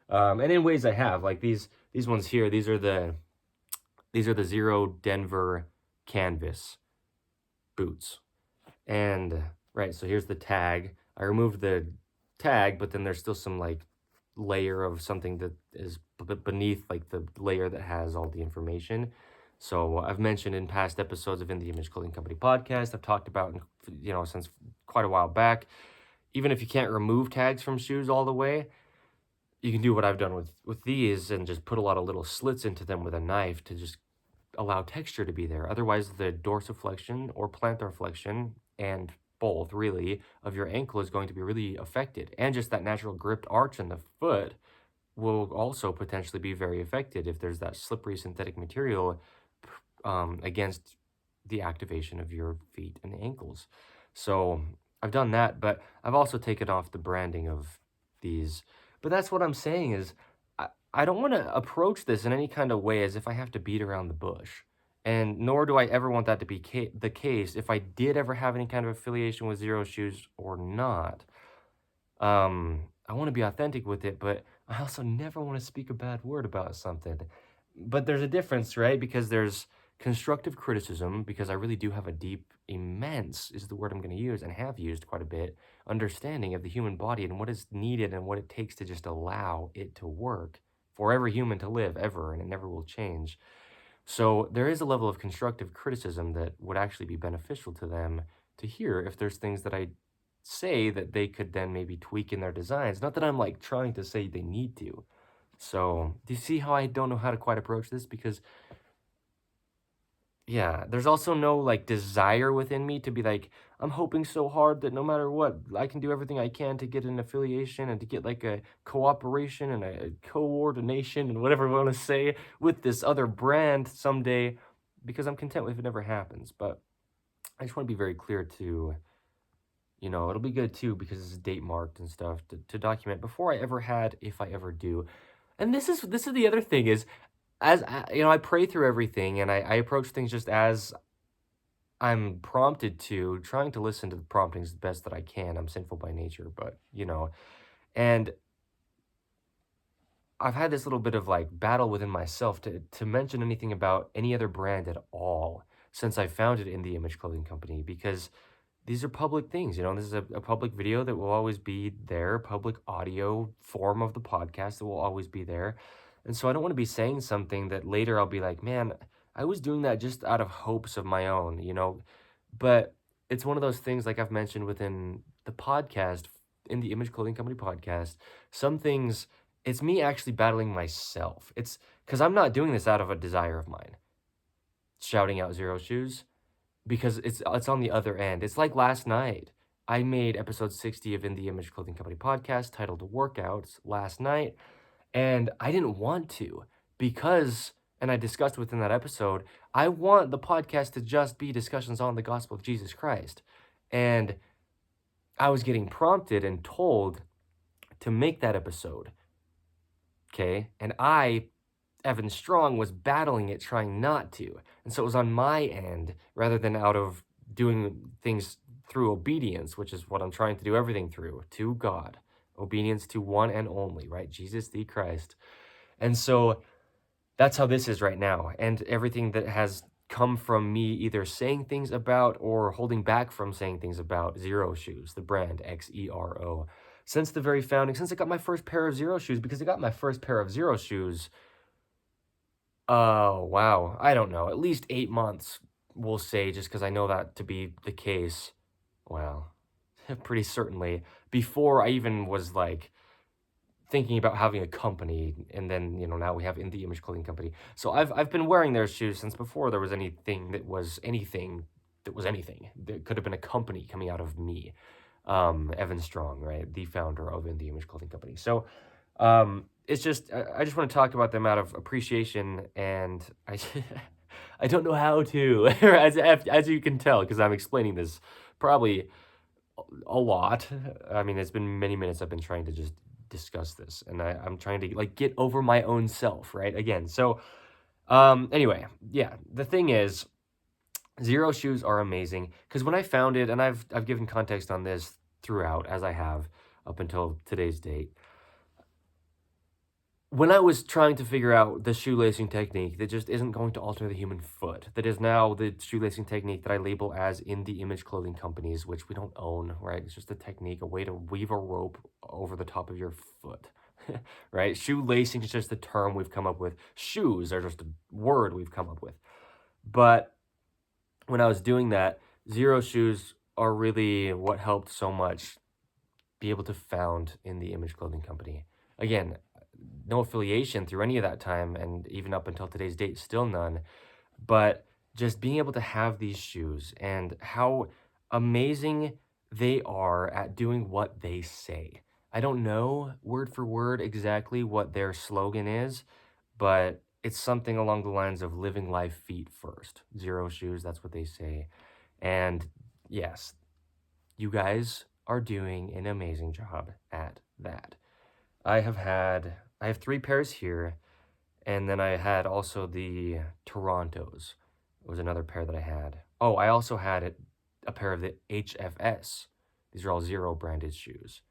And in ways I have, like these ones here, these are the Zero Denver canvas boots. And right, so here's the tag. I removed the tag, but then there's still some like layer of something that is beneath like the layer that has all the information. So I've mentioned in past episodes of In the Image Clothing Company podcast, I've talked about, since quite a while back, even if you can't remove tags from shoes all the way, you can do what I've done with these and just put a lot of little slits into them with a knife to just allow texture to be there. Otherwise, the dorsiflexion or plantar flexion, and both really, of your ankle is going to be really affected. And just that natural gripped arch in the foot will also potentially be very affected if there's that slippery synthetic material against the activation of your feet and ankles. So I've done that, but I've also taken off the branding of these. But that's what I'm saying is I don't want to approach this in any kind of way as if I have to beat around the bush. And nor do I ever want that to be the case if I did ever have any kind of affiliation with Zero Shoes or not. I want to be authentic with it, but I also never want to speak a bad word about something. But there's a difference, right? Because there's constructive criticism, because I really do have a deep, immense is the word I'm going to use and have used quite a bit, understanding of the human body and what is needed and what it takes to just allow it to work for every human to live ever, and it never will change. So there is a level of constructive criticism that would actually be beneficial to them to hear if there's things that I say that they could then maybe tweak in their designs. Not that I'm like trying to say they need to. So do you see how I don't know how to quite approach this? Because yeah, there's also no, like, desire within me to be like, I'm hoping so hard that no matter what, I can do everything I can to get an affiliation and to get, like, a cooperation and a coordination and whatever I wanna say with this other brand someday, because I'm content if it never happens. But I just wanna be very clear to, it'll be good too because it's date marked and stuff to document before I ever had, if I ever do. And this is the other thing is, as I pray through everything and I approach things just as I'm prompted to, trying to listen to the promptings the best that I can. I'm sinful by nature, but and I've had this little bit of like battle within myself to mention anything about any other brand at all since I founded In the Image Clothing Company, because these are public things. This is a public video that will always be there, public audio form of the podcast that will always be there. And so I don't want to be saying something that later I'll be like, man, I was doing that just out of hopes of my own. But it's one of those things, like I've mentioned within the podcast, in the Image Clothing Company podcast, some things, it's me actually battling myself. It's because I'm not doing this out of a desire of mine, shouting out Zero Shoes, because it's on the other end. It's like last night. I made episode 60 of In the Image Clothing Company podcast titled Workouts last night, and I didn't want to because, and I discussed within that episode, I want the podcast to just be discussions on the gospel of Jesus Christ. And I was getting prompted and told to make that episode. Okay. And Evan Strong, was battling it, trying not to. And so it was on my end rather than out of doing things through obedience, which is what I'm trying to do everything through, to God. Obedience to one and only, right? Jesus the Christ. And so that's how this is right now. And everything that has come from me either saying things about or holding back from saying things about Zero Shoes, the brand, Xero, since the very founding, since I got my first pair of Zero Shoes, because I got my first pair of Zero Shoes, oh, wow, I don't know, at least 8 months, we'll say, just because I know that to be the case. Well, pretty certainly, before I even was, like, thinking about having a company, and then, now we have In the Image Clothing Company. So I've been wearing their shoes since before there was anything that was anything that was anything. There could have been a company coming out of me. Evan Strong, right? The founder of In the Image Clothing Company. So, it's just, I just want to talk about them out of appreciation, and I don't know how to, as you can tell, because I'm explaining this probably a lot. I mean, it's been many minutes I've been trying to just discuss this, and I'm trying to like get over my own self, right? Again, so anyway, yeah, the thing is, Zero Shoes are amazing because when I found it, and I've given context on this throughout, as I have up until today's date. When I was trying to figure out the shoelacing technique that just isn't going to alter the human foot, that is now the shoelacing technique that I label as In the Image Clothing Companies, which we don't own, right? It's just a technique, a way to weave a rope over the top of your foot, right? Shoelacing is just a term we've come up with. Shoes are just a word we've come up with. But when I was doing that, Zero Shoes are really what helped so much be able to found In the Image Clothing Company. Again, no affiliation through any of that time, and even up until today's date, still none. But just being able to have these shoes and how amazing they are at doing what they say. I don't know word for word exactly what their slogan is, but it's something along the lines of living life feet first. Zero Shoes, that's what they say. And yes, you guys are doing an amazing job at that. I have 3 pairs here, and then I had also the Torontos. It was another pair that I had. Oh, I also had a pair of the HFS. These are all Zero branded shoes.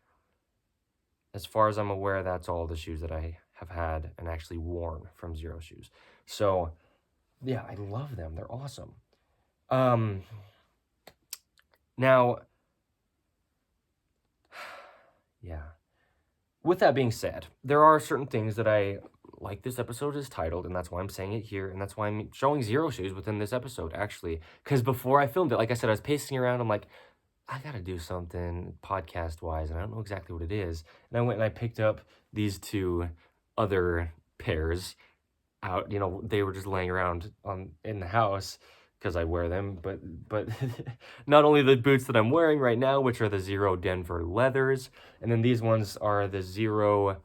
As far as I'm aware, that's all the shoes that I have had and actually worn from Zero Shoes. So, yeah, I love them. They're awesome. Now, yeah. With that being said, there are certain things that I, like this episode is titled, and that's why I'm saying it here, and that's why I'm showing Zero Shoes within this episode, actually. Because before I filmed it, like I said, I was pacing around, I'm like, I gotta do something podcast-wise, and I don't know exactly what it is. And I went and I picked up these 2 other pairs out, they were just laying around in the house, because I wear them, but not only the boots that I'm wearing right now, which are the Zero Denver leathers, and then these ones are the Zero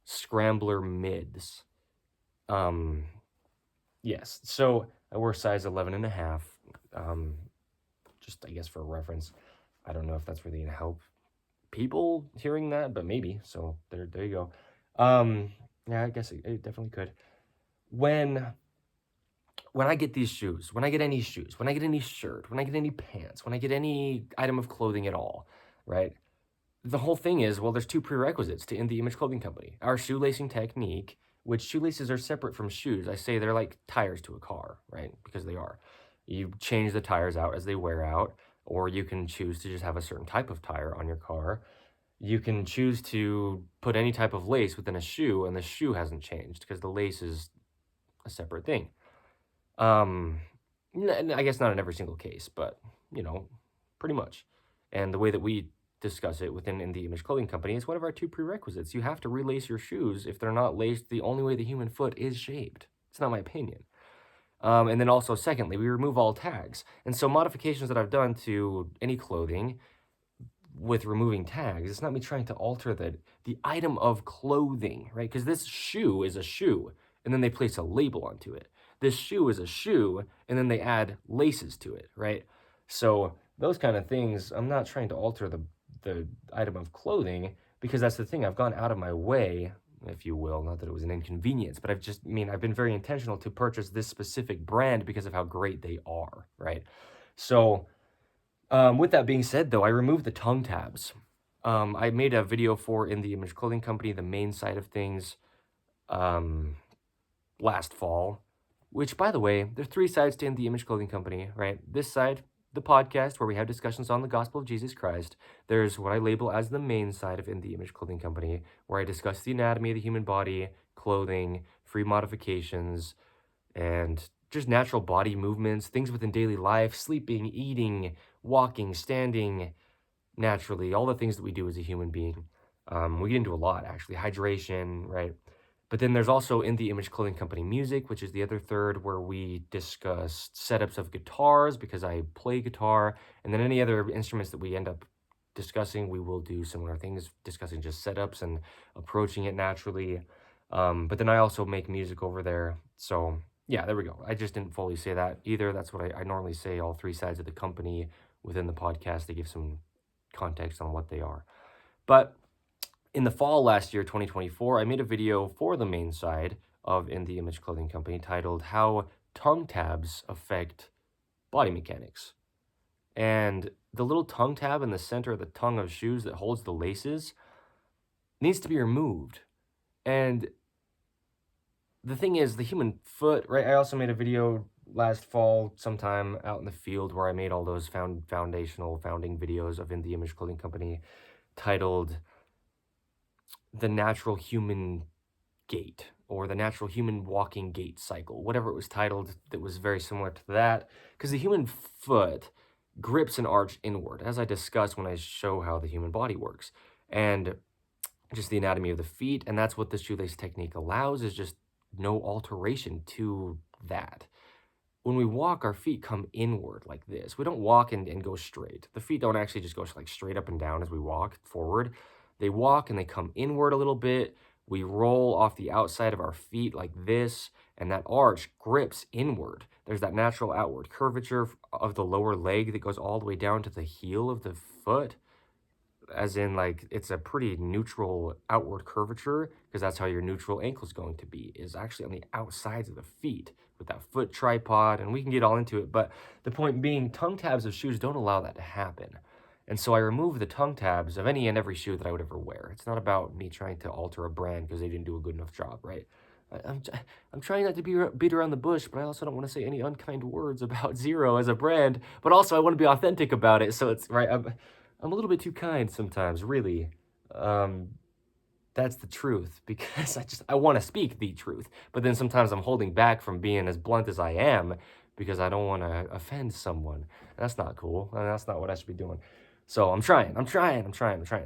Scrambler mids. Yes, so I wear size 11 and a half. Just I guess for reference. I don't know if that's really gonna help people hearing that, but maybe. So there you go. Yeah, I guess it definitely could. When I get these shoes, when I get any shoes, when I get any shirt, when I get any pants, when I get any item of clothing at all, right? The whole thing is, well, there's two prerequisites to In the Image Clothing Company. Our shoelacing technique, which shoelaces are separate from shoes. I say they're like tires to a car, right? Because they are. You change the tires out as they wear out, or you can choose to just have a certain type of tire on your car. You can choose to put any type of lace within a shoe, and the shoe hasn't changed because the lace is a separate thing. I guess not in every single case, but, pretty much. And the way that we discuss it within the Image Clothing Company is one of our two prerequisites. You have to relace your shoes. If they're not laced, the only way the human foot is shaped. It's not my opinion. And then also, secondly, we remove all tags. And so modifications that I've done to any clothing with removing tags, it's not me trying to alter the item of clothing, right? Because this shoe is a shoe, and then they place a label onto it. This shoe is a shoe, and then they add laces to it, right? So those kind of things, I'm not trying to alter the item of clothing, because that's the thing. I've gone out of my way, if you will, not that it was an inconvenience, but I've been very intentional to purchase this specific brand because of how great they are, right? So with that being said, though, I removed the tongue tabs. I made a video for In the Image Clothing Company, the main side of things, last fall, which, by the way, there's three sides to In the Image Clothing Company, right? This side, the podcast, where we have discussions on the gospel of Jesus Christ. There's what I label as the main side of In the Image Clothing Company, where I discuss the anatomy of the human body, clothing, free modifications, and just natural body movements, things within daily life, sleeping, eating, walking, standing naturally, all the things that we do as a human being. We get into a lot, actually. Hydration, right? But then there's also In the Image Clothing Company music, which is the other third, where we discuss setups of guitars, because I play guitar, and then any other instruments that we end up discussing, we will do similar things, discussing just setups and approaching it naturally. But then I also make music over there. So yeah, there we go. I just didn't fully say that either. That's what I normally say, all three sides of the company within the podcast, to give some context on what they are. But in the fall last year, 2024, I made a video for the main side of In the Image Clothing Company titled How Tongue Tabs Affect Body Mechanics. And the little tongue tab in the center of the tongue of shoes that holds the laces needs to be removed. And the thing is, the human foot, right? I also made a video last fall sometime out in the field where I made all those founding videos of In the Image Clothing Company titled The Natural Human Gait, or The Natural Human Walking Gait Cycle, whatever it was titled, that was very similar to that, because the human foot grips an arch inward, as I discuss when I show how the human body works, and just the anatomy of the feet, and that's what the shoelace technique allows, is just no alteration to that. When we walk, our feet come inward like this. We don't walk and go straight. The feet don't actually just go like straight up and down as we walk forward. They walk and they come inward a little bit. We roll off the outside of our feet like this, and that arch grips inward. There's that natural outward curvature of the lower leg that goes all the way down to the heel of the foot, as in, like, it's a pretty neutral outward curvature, because that's how your neutral ankle is going to be, is actually on the outsides of the feet with that foot tripod, and we can get all into it. But the point being, tongue tabs of shoes don't allow that to happen. And so I removed the tongue tabs of any and every shoe that I would ever wear. It's not about me trying to alter a brand because they didn't do a good enough job, right? I'm trying not to beat around the bush, but I also don't want to say any unkind words about Zero as a brand. But also I want to be authentic about it. So it's right. I'm a little bit too kind sometimes, really. That's the truth, because I want to speak the truth. But then sometimes I'm holding back from being as blunt as I am because I don't want to offend someone. That's not cool. That's not what I should be doing. So I'm trying.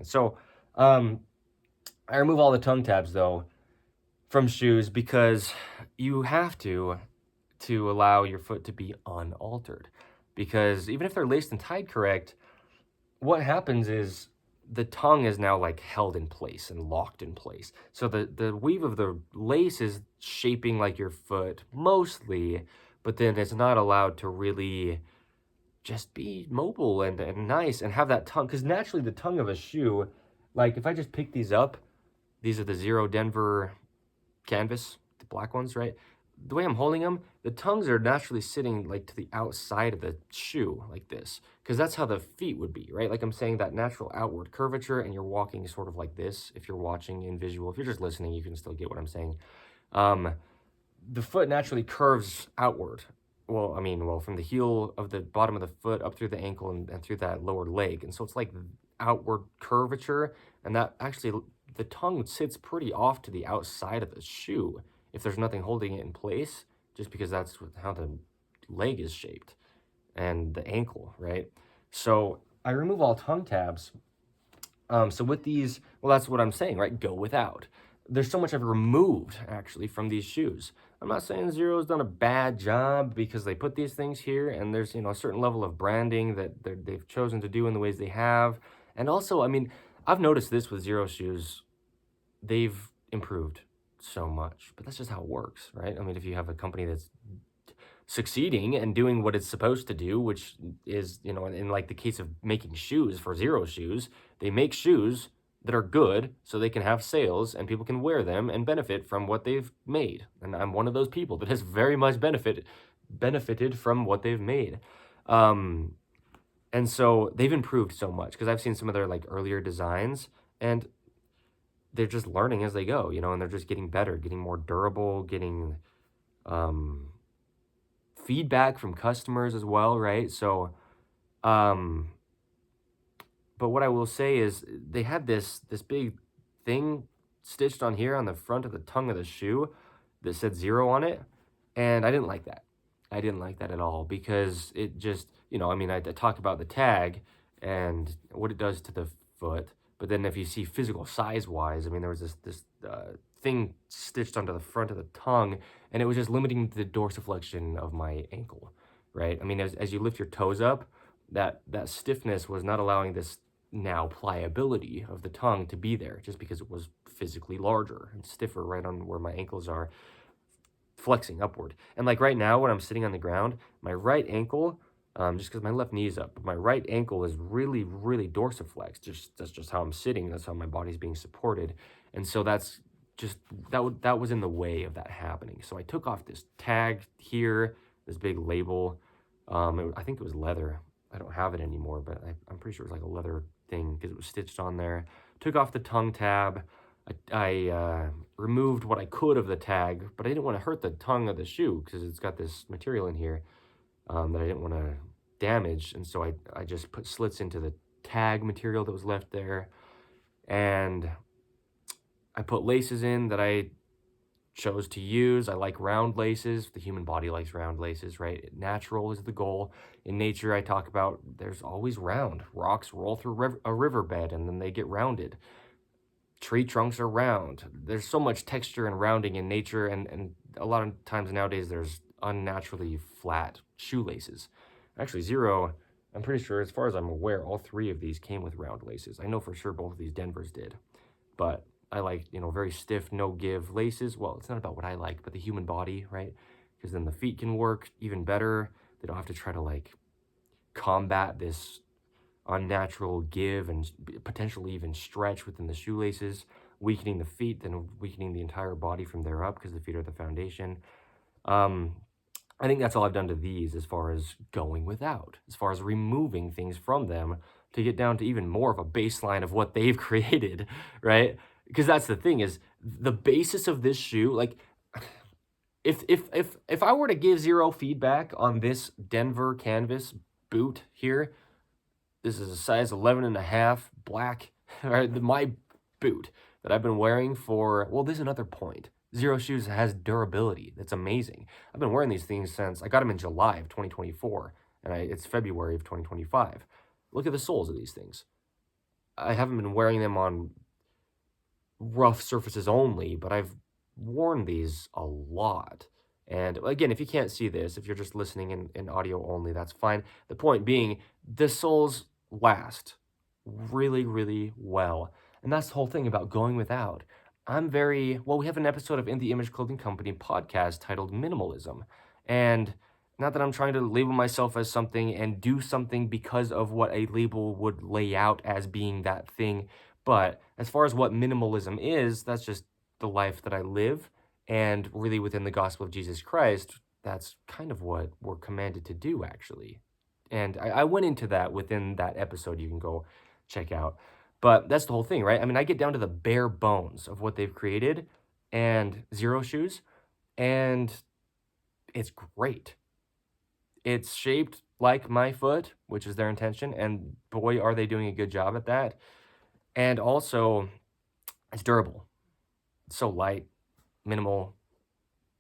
So I remove all the tongue tabs, though, from shoes, because you have to to allow your foot to be unaltered. Because even if they're laced and tied correct, what happens is the tongue is now like held in place and locked in place. So the weave of the lace is shaping like your foot mostly, but then it's not allowed to really just be mobile and nice and have that tongue. Because naturally the tongue of a shoe, like if I just pick these up, these are the Zero Denver canvas, the black ones, right? The way I'm holding them, the tongues are naturally sitting like to the outside of the shoe like this, because that's how the feet would be, right? Like I'm saying, that natural outward curvature, and you're walking sort of like this. If you're watching in visual, if you're just listening, you can still get what I'm saying. The foot naturally curves outward. Well, from the heel of the bottom of the foot up through the ankle and through that lower leg. And so it's like outward curvature, and that actually, the tongue sits pretty off to the outside of the shoe if there's nothing holding it in place, just because that's how the leg is shaped and the ankle, right? So I remove all tongue tabs. So with these, well, that's what I'm saying, right? Go without. There's so much I've removed actually from these shoes. I'm not saying Zero's done a bad job, because they put these things here, and there's, a certain level of branding that they've chosen to do in the ways they have. And also, I've noticed this with Zero shoes, they've improved so much, but that's just how it works, right? If you have a company that's succeeding and doing what it's supposed to do, which is, in like the case of making shoes for Zero shoes, they make shoes that are good so they can have sales and people can wear them and benefit from what they've made. And I'm one of those people that has very much benefited from what they've made. And so they've improved so much, because I've seen some of their like earlier designs, and they're just learning as they go, and they're just getting better, getting more durable, getting feedback from customers as well, right? So, but what I will say is they had this big thing stitched on here on the front of the tongue of the shoe that said Zero on it, and I didn't like that. I didn't like that at all, because it just, I talk about the tag and what it does to the foot, but then if you see physical size-wise, there was this thing stitched onto the front of the tongue, and it was just limiting the dorsiflexion of my ankle, right? As you lift your toes up, that stiffness was not allowing this now pliability of the tongue to be there, just because it was physically larger and stiffer right on where my ankles are flexing upward. And like right now when I'm sitting on the ground, my right ankle, just because my left knee is up, but my right ankle is really, really dorsiflexed. That's just how I'm sitting. That's how my body's being supported. And so that's just, that was in the way of that happening. So I took off this tag here, this big label. I think it was leather. I don't have it anymore, but I'm pretty sure it was like a leather thing, because it was stitched on there. Took off the tongue tab. I removed what I could of the tag, but I didn't want to hurt the tongue of the shoe, because it's got this material in here that I didn't want to damage. And so I just put slits into the tag material that was left there. And I put laces in that I chose to use. I like round laces. The human body likes round laces, right? Natural is the goal. In nature, I talk about there's always round. Rocks roll through a riverbed and then they get rounded. Tree trunks are round. There's so much texture and rounding in nature, and a lot of times nowadays there's unnaturally flat shoelaces. Actually, Zero, I'm pretty sure, as far as I'm aware, all three of these came with round laces. I know for sure both of these Denvers did, but I like, very stiff, no give laces. Well, it's not about what I like, but the human body, right? Because then the feet can work even better. They don't have to try to like combat this unnatural give and potentially even stretch within the shoelaces, weakening the feet, then weakening the entire body from there up, because the feet are the foundation. I think that's all I've done to these as far as going without, as far as removing things from them to get down to even more of a baseline of what they've created, right? Because that's the thing, is the basis of this shoe, like if I were to give Zero feedback on this Denver canvas boot here, this is a size 11.5 black, right? My boot that I've been wearing for, well, this is another point. Zero shoes has durability. That's amazing. I've been wearing these things since, I got them in July of 2024, and it's February of 2025. Look at the soles of these things. I haven't been wearing them on rough surfaces only, but I've worn these a lot. And again, if you can't see this, if you're just listening in audio only, that's fine. The point being, the soles last really, really well. And that's the whole thing about going without. We have an episode of In the Image Clothing Company podcast titled Minimalism. And not that I'm trying to label myself as something and do something because of what a label would lay out as being that thing. But as far as what minimalism is, that's just the life that I live. And really within the gospel of Jesus Christ, that's kind of what we're commanded to do, actually. And I went into that within that episode you can go check out. But that's the whole thing, right? I mean, I get down to the bare bones of what they've created and Zero Shoes, and it's great. It's shaped like my foot, which is their intention, and boy, are they doing a good job at that. And also, it's durable. It's so light, minimal,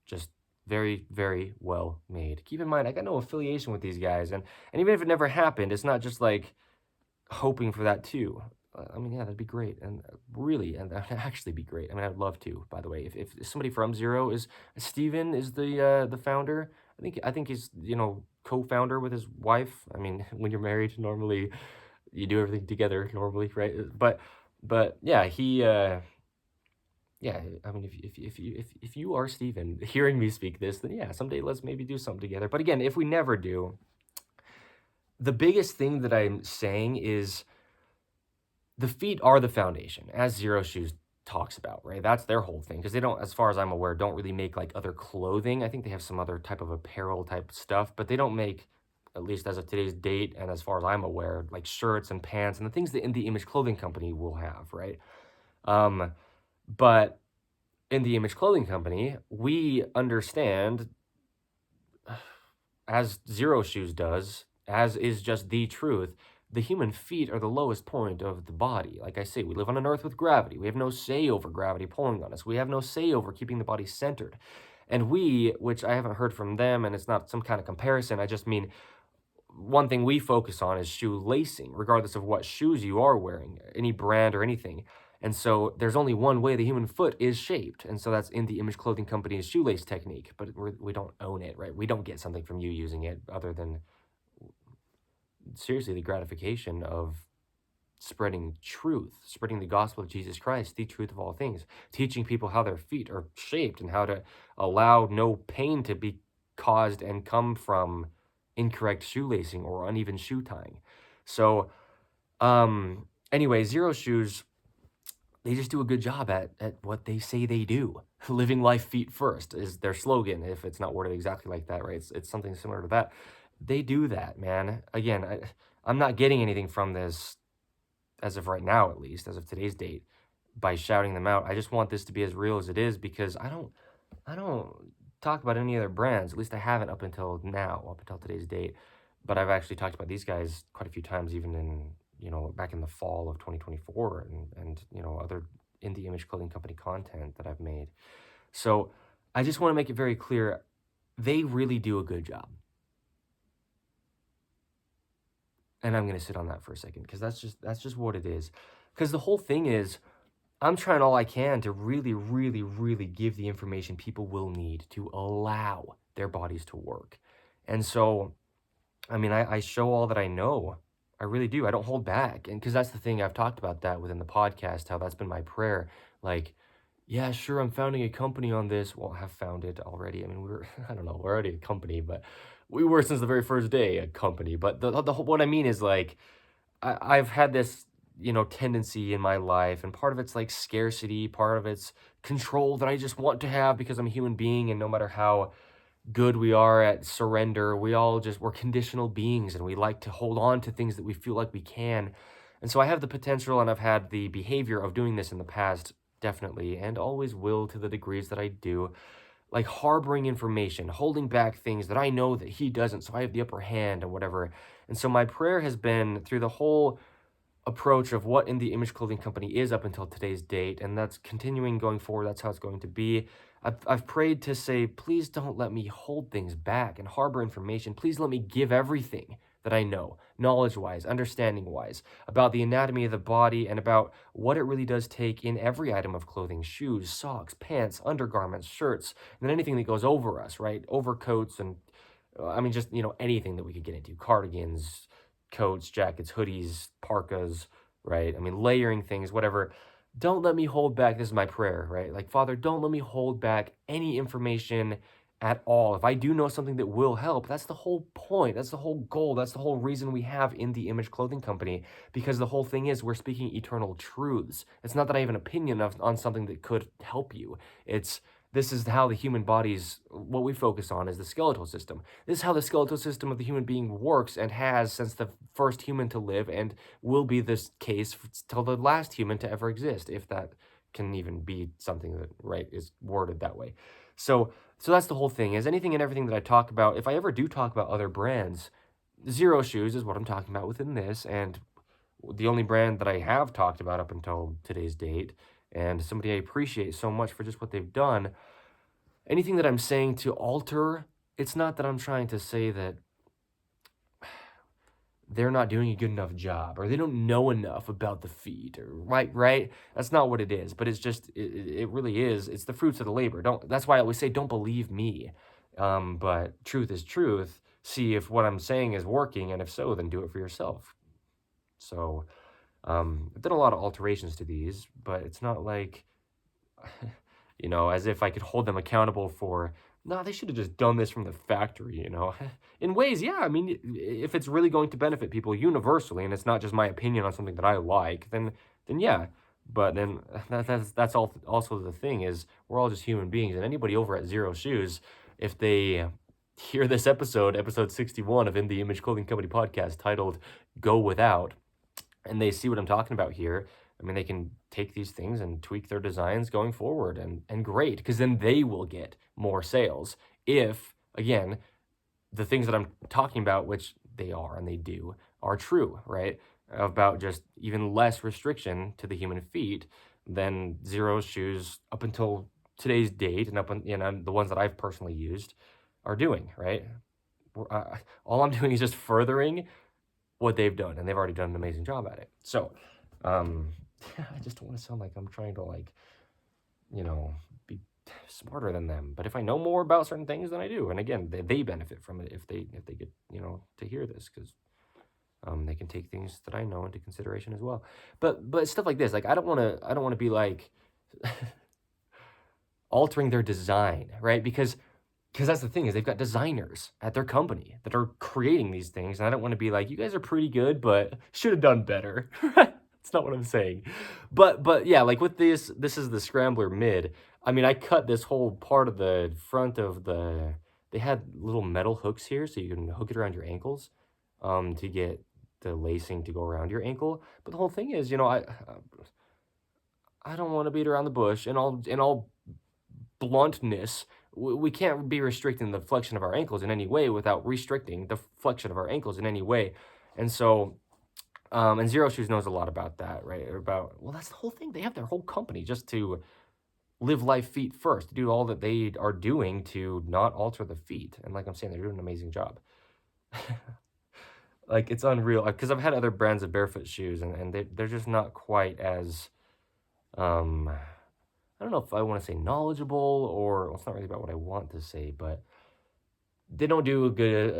just very, very well made. Keep in mind, I got no affiliation with these guys, and even if it never happened, it's not just like hoping for that too. I mean, yeah, that'd be great, and really, and that would actually be great. I mean, I'd love to. By the way, if somebody from Zero is Steven is the founder. I think he's co-founder with his wife. I mean, when you're married, normally you do everything together. Normally, right? But yeah, he. Yeah, I mean, if you are Steven, hearing me speak this, then yeah, someday let's maybe do something together. But again, if we never do, the biggest thing that I'm saying is the feet are the foundation, as Zero Shoes talks about, right? That's their whole thing, because they don't, as far as I'm aware, don't really make like other clothing. I think they have some other type of apparel type stuff, but they don't make, at least as of today's date, and as far as I'm aware, like shirts and pants and the things that In the Image Clothing Company will have, right? But in the Image Clothing Company, we understand, as Zero Shoes does, as is just the truth, the human feet are the lowest point of the body. Like I say, we live on an earth with gravity. We have no say over gravity pulling on us. We have no say over keeping the body centered. And we, which I haven't heard from them, and it's not some kind of comparison, I just mean one thing we focus on is shoe lacing, regardless of what shoes you are wearing, any brand or anything. And so there's only one way the human foot is shaped. And so that's In the Image Clothing Company's shoelace technique. But we don't own it, right? We don't get something from you using it other than, seriously, the gratification of spreading truth, spreading the gospel of Jesus Christ, the truth of all things, teaching people how their feet are shaped and how to allow no pain to be caused and come from incorrect shoelacing or uneven shoe tying. So, anyway, Zero Shoes, they just do a good job at what they say they do. Living life feet first is their slogan, if it's not worded exactly like that, right? It's something similar to that. They do that, man. Again, I'm not getting anything from this, as of right now at least, as of today's date, by shouting them out. I just want this to be as real as it is, because I don't talk about any other brands. At least I haven't up until now, up until today's date. But I've actually talked about these guys quite a few times, even in, back in the fall of 2024 and other In the Image Clothing Company content that I've made. So I just want to make it very clear, they really do a good job. And I'm going to sit on that for a second, because that's just what it is. Because the whole thing is, I'm trying all I can to really, really, really give the information people will need to allow their bodies to work. And so, I mean, I show all that I know. I really do. I don't hold back. And because that's the thing, I've talked about that within the podcast, how that's been my prayer. Like, yeah, sure, I'm founding a company on this. Well, I have founded already. I mean, we're already a company, but we were since the very first day a company. But the whole, what I mean is, like, I've had this, tendency in my life, and part of it's like scarcity, part of it's control that I just want to have because I'm a human being, and no matter how good we are at surrender, we're conditional beings, and we like to hold on to things that we feel like we can. And so I have the potential, and I've had the behavior of doing this in the past, definitely, and always will to the degrees that I do, like harboring information, holding back things that I know that he doesn't, so I have the upper hand and whatever. And so my prayer has been, through the whole approach of what In the Image Clothing Company is up until today's date, and that's continuing going forward, that's how it's going to be. I've prayed to say, please don't let me hold things back and harbor information. Please let me give everything that I know, knowledge-wise, understanding-wise, about the anatomy of the body and about what it really does take in every item of clothing: shoes, socks, pants, undergarments, shirts, and then anything that goes over us, right? Overcoats and, I mean, just, anything that we could get into: cardigans, coats, jackets, hoodies, parkas, right? I mean, layering things, whatever. Don't let me hold back. This is my prayer, right? Like, Father, don't let me hold back any information at all. If I do know something that will help, that's the whole point. That's the whole goal. That's the whole reason we have In the Image Clothing Company, because the whole thing is we're speaking eternal truths. It's not that I have an opinion on something that could help you. This is how the human body's, what we focus on is the skeletal system. This is how the skeletal system of the human being works and has since the first human to live, and will be this case till the last human to ever exist, if that can even be something that, right, is worded that way. So that's the whole thing, is anything and everything that I talk about, if I ever do talk about other brands, Zero Shoes is what I'm talking about within this, and the only brand that I have talked about up until today's date, and somebody I appreciate so much for just what they've done. Anything that I'm saying to alter, it's not that I'm trying to say that they're not doing a good enough job or they don't know enough about the feet, or right. That's not what it is, but it's just it really is. It's the fruits of the labor. That's why I always say, don't believe me, but truth is truth. See if what I'm saying is working, and if so, then do it for yourself. So I've done a lot of alterations to these, but it's not like as if I could hold them accountable for, no, they should have just done this from the factory. In ways, yeah, I mean, if it's really going to benefit people universally, and it's not just my opinion on something that I like, then yeah. But then that's also the thing, is we're all just human beings, and anybody over at Zero Shoes, if they hear this episode 61 of In the Image Clothing Company podcast, titled Go Without, and they see what I'm talking about here, I mean, they can take these things and tweak their designs going forward, and great, because then they will get more sales. If, again, the things that I'm talking about, which they are and they do, are true, right? About just even less restriction to the human feet than Zero Shoes up until today's date, and the ones that I've personally used are doing, right? All I'm doing is just furthering what they've done, and they've already done an amazing job at it. So, I just don't want to sound like I'm trying to be smarter than them. But if I know more about certain things, then I do. And again, they benefit from it if they get to hear this, because they can take things that I know into consideration as well. But stuff like this, like I don't want to be like altering their design, right? Because that's the thing, is they've got designers at their company that are creating these things, and I don't want to be like, you guys are pretty good, but should have done better. That's not what I'm saying. But yeah, like with this is the Scrambler Mid. I mean, I cut this whole part of the front of they had little metal hooks here, so you can hook it around your ankles, to get the lacing to go around your ankle. But the whole thing is, I don't want to beat around the bush, and all bluntness. We can't be restricting the flexion of our ankles in any way without restricting the flexion of our ankles in any way. And so, and Zero Shoes knows a lot about that, right? Well, that's the whole thing. They have their whole company just to live life feet first, to do all that they are doing to not alter the feet. And like I'm saying, they're doing an amazing job. Like, it's unreal, because I've had other brands of barefoot shoes, and they're just not quite as, I don't know if I want to say knowledgeable, or, well, it's not really about what I want to say, but they don't do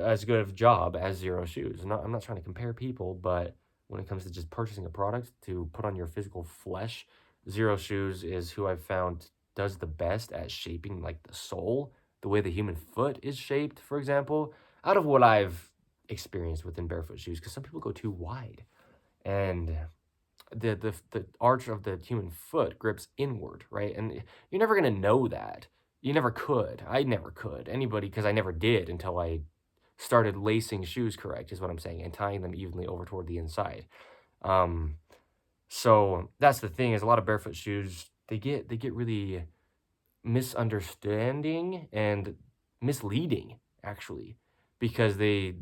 as good of a job as Zero Shoes. I'm not trying to compare people, but when it comes to just purchasing a product to put on your physical flesh, Zero Shoes is who I've found does the best at shaping, like, the sole, the way the human foot is shaped, for example, out of what I've experienced within barefoot shoes, because some people go too wide, and the arch of the human foot grips inward, right? And you're never going to know that. You never could. I never could. Anybody, because I never did until I started lacing shoes correct, is what I'm saying, and tying them evenly over toward the inside. So that's the thing, is a lot of barefoot shoes, they get really misunderstanding and misleading, actually, because they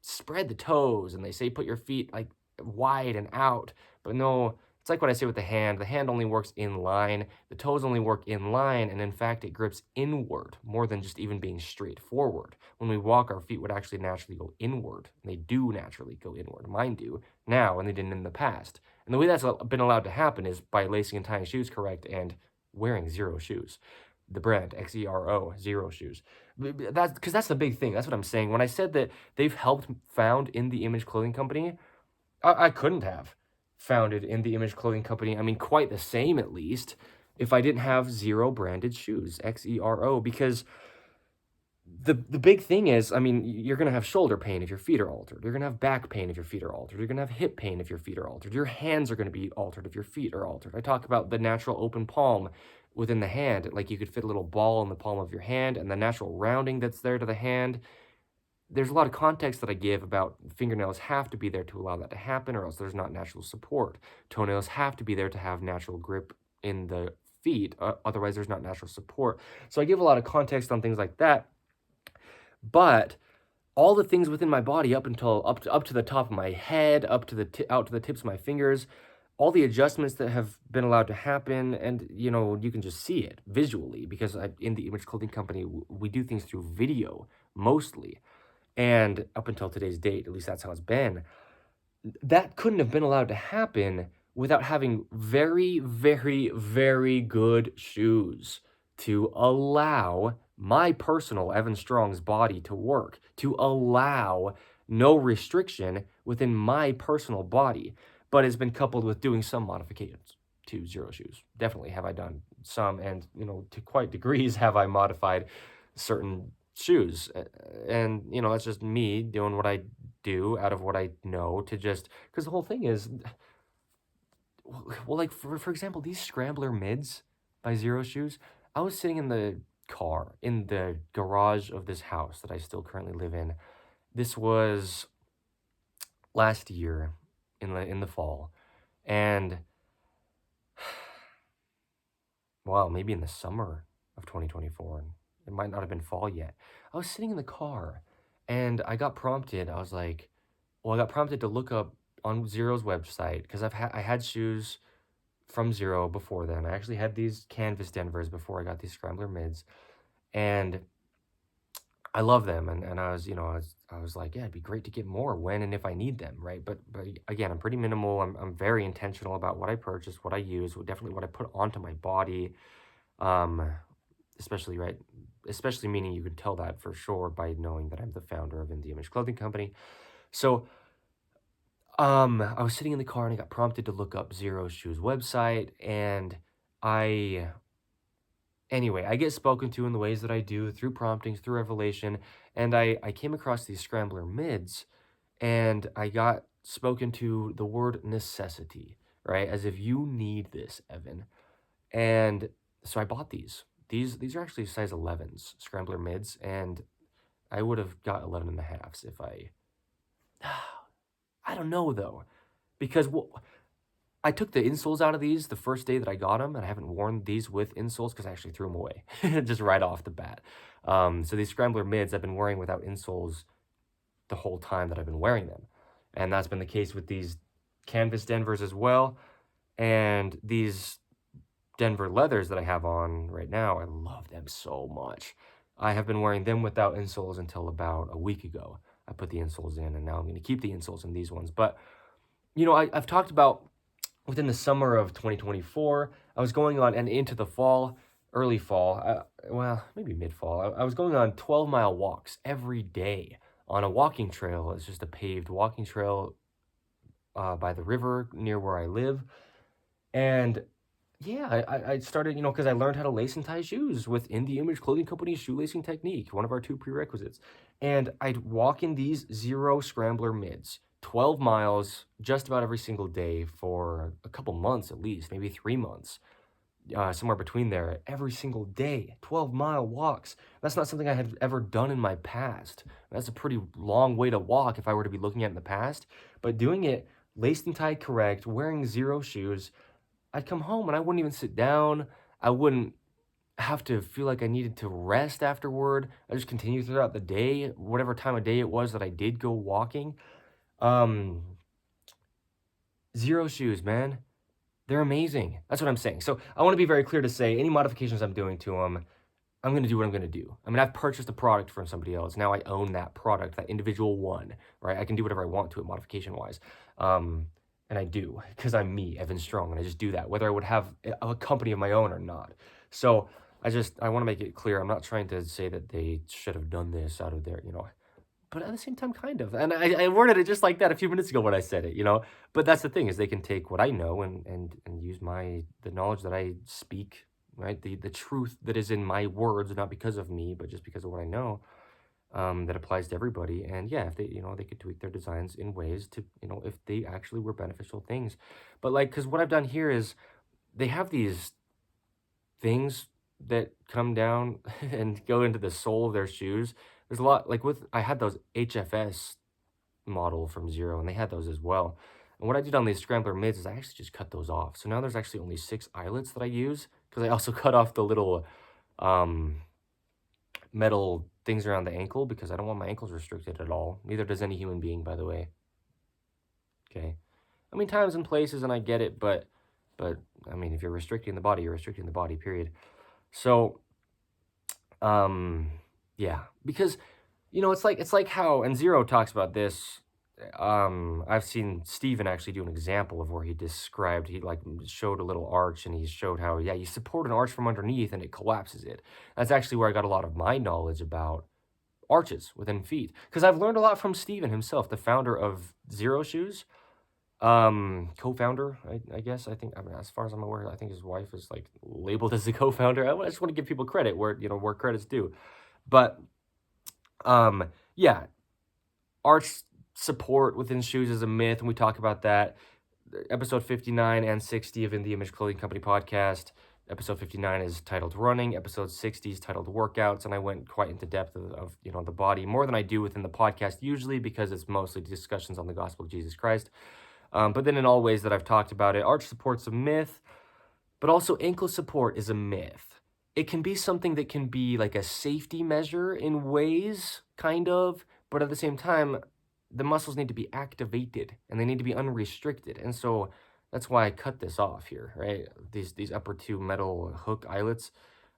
spread the toes, and they say put your feet like wide and out, but no, It's like what I say with the hand. The hand only works in line, the toes only work in line, and in fact, it grips inward more than just even being straight forward. When we walk, our feet would actually naturally go inward. And they do naturally go inward. Mine do now, and they didn't in the past. And the way that's been allowed to happen is by lacing and tying shoes correct and wearing Xero shoes. The brand, Xero, Xero shoes. That's because that's the big thing. That's what I'm saying. When I said that they've helped found In The Image Clothing Company, I couldn't have founded In The Image Clothing Company, I mean, quite the same at least, if I didn't have Xero branded shoes, Xero, because the big thing is, I mean, you're going to have shoulder pain if your feet are altered. You're going to have back pain if your feet are altered. You're going to have hip pain if your feet are altered. Your hands are going to be altered if your feet are altered. I talk about the natural open palm within the hand, like you could fit a little ball in the palm of your hand, and the natural rounding that's there to the hand. There's a lot of context that I give about fingernails have to be there to allow that to happen, or else there's not natural support. Toenails have to be there to have natural grip in the feet, otherwise there's not natural support. So I give a lot of context on things like that. But all the things within my body up to the top of my head, out to the tips of my fingers, all the adjustments that have been allowed to happen, and you can just see it visually because in the Image Clothing Company, we do things through video mostly, and up until today's date, at least that's how it's been. That couldn't have been allowed to happen without having very, very, very good shoes to allow my personal Evan Strong's body to work, to allow no restriction within my personal body, but it's been coupled with doing some modifications to Xero shoes. Definitely have I done some, and to quite degrees have I modified certain shoes, and that's just me doing what I do out of what I know, to just because the whole thing is, well, like for example, these Scrambler mids by Xero shoes. I was sitting in the car in the garage of this house that I still currently live in. This was last year in the fall, and well, maybe in the summer of 2024. And it might not have been fall yet. I was sitting in the car and I got prompted. I was like, well, I got prompted to look up on Xero's website because I had shoes from Xero before then. I actually had these canvas Denvers before I got these Scrambler mids, and I love them. And I was, I was like, yeah, it'd be great to get more when and if I need them, right? But again, I'm pretty minimal. I'm very intentional about what I purchase, what I use, definitely what I put onto my body. Especially meaning you could tell that for sure by knowing that I'm the founder of In The Image Clothing Company. So I was sitting in the car and I got prompted to look up Xero Shoes website, and I get spoken to in the ways that I do through promptings, through revelation, and I came across these Scrambler mids, and I got spoken to the word necessity, right? As if you need this, Evan. And so I bought these. These are actually size 11s, Scrambler mids, and I would have got 11 and a halves if I don't know though, because I took the insoles out of these the first day that I got them, and I haven't worn these with insoles because I actually threw them away just right off the bat. So these Scrambler mids I've been wearing without insoles the whole time that I've been wearing them, and that's been the case with these canvas Denvers as well, and these Denver leathers that I have on right now. I love them so much. I have been wearing them without insoles until about a week ago. I put the insoles in, and now I'm going to keep the insoles in these ones. But, I've talked about within the summer of 2024, I was going on, and into the fall, early fall, well, maybe mid-fall, I was going on 12-mile walks every day on a walking trail. It's just a paved walking trail by the river near where I live. And yeah, I started, because I learned how to lace and tie shoes within the Image Clothing Company's shoelacing technique, one of our 2 prerequisites. And I'd walk in these Xero Scrambler mids, 12 miles just about every single day for a couple months at least, maybe 3 months, somewhere between there, every single day, 12-mile walks. That's not something I had ever done in my past. That's a pretty long way to walk if I were to be looking at it in the past. But doing it laced and tied correct, wearing Xero shoes, I'd come home and I wouldn't even sit down. I wouldn't have to feel like I needed to rest afterward. I just continued throughout the day, whatever time of day it was that I did go walking. Xero shoes, man. They're amazing. That's what I'm saying. So I want to be very clear to say any modifications I'm doing to them, I'm going to do what I'm going to do. I mean, I've purchased a product from somebody else. Now I own that product, that individual one, right? I can do whatever I want to it modification wise. And I do because I'm me, Evan Strong, and I just do that, whether I would have a company of my own or not. So I want to make it clear. I'm not trying to say that they should have done this out of their, but at the same time, kind of. And I worded it just like that a few minutes ago when I said it. But that's the thing is they can take what I know and use the knowledge that I speak, right? The truth that is in my words, not because of me, but just because of what I know, that applies to everybody. And yeah, if they could tweak their designs in ways to, if they actually were beneficial things. But like, because what I've done here is they have these things that come down and go into the sole of their shoes. There's a lot, like I had those HFS model from Zero, and they had those as well. And what I did on these scrambler mids is I actually just cut those off. So now there's actually only 6 eyelets that I use, because I also cut off the little metal things around the ankle, because I don't want my ankles restricted at all. Neither does any human being, by the way. Okay. I mean, times and places, and I get it, but I mean, if you're restricting the body, you're restricting the body, period. So, yeah, because, it's like how, and Zero talks about this, I've seen Steven actually do an example of where he showed a little arch, and he showed how, yeah, you support an arch from underneath and it collapses it. That's actually where I got a lot of my knowledge about arches within feet, because I've learned a lot from Steven himself, the founder of Zero Shoes. Co-founder, I guess. I mean, as far as I'm aware, I think his wife is like labeled as the co-founder. I just want to give people credit where credit's due. But yeah, arch support within shoes is a myth, and we talk about that. Episode 59 and 60 of In the Image Clothing Company podcast. Episode 59 is titled Running. Episode 60 is titled Workouts, and I went quite into depth of the body, more than I do within the podcast usually, because it's mostly discussions on the gospel of Jesus Christ. But then in all ways that I've talked about it, arch support's a myth, but also ankle support is a myth. It can be something that can be like a safety measure in ways, kind of, but at the same time, the muscles need to be activated and they need to be unrestricted. And so that's why I cut this off here, right? These upper 2 metal hook eyelets.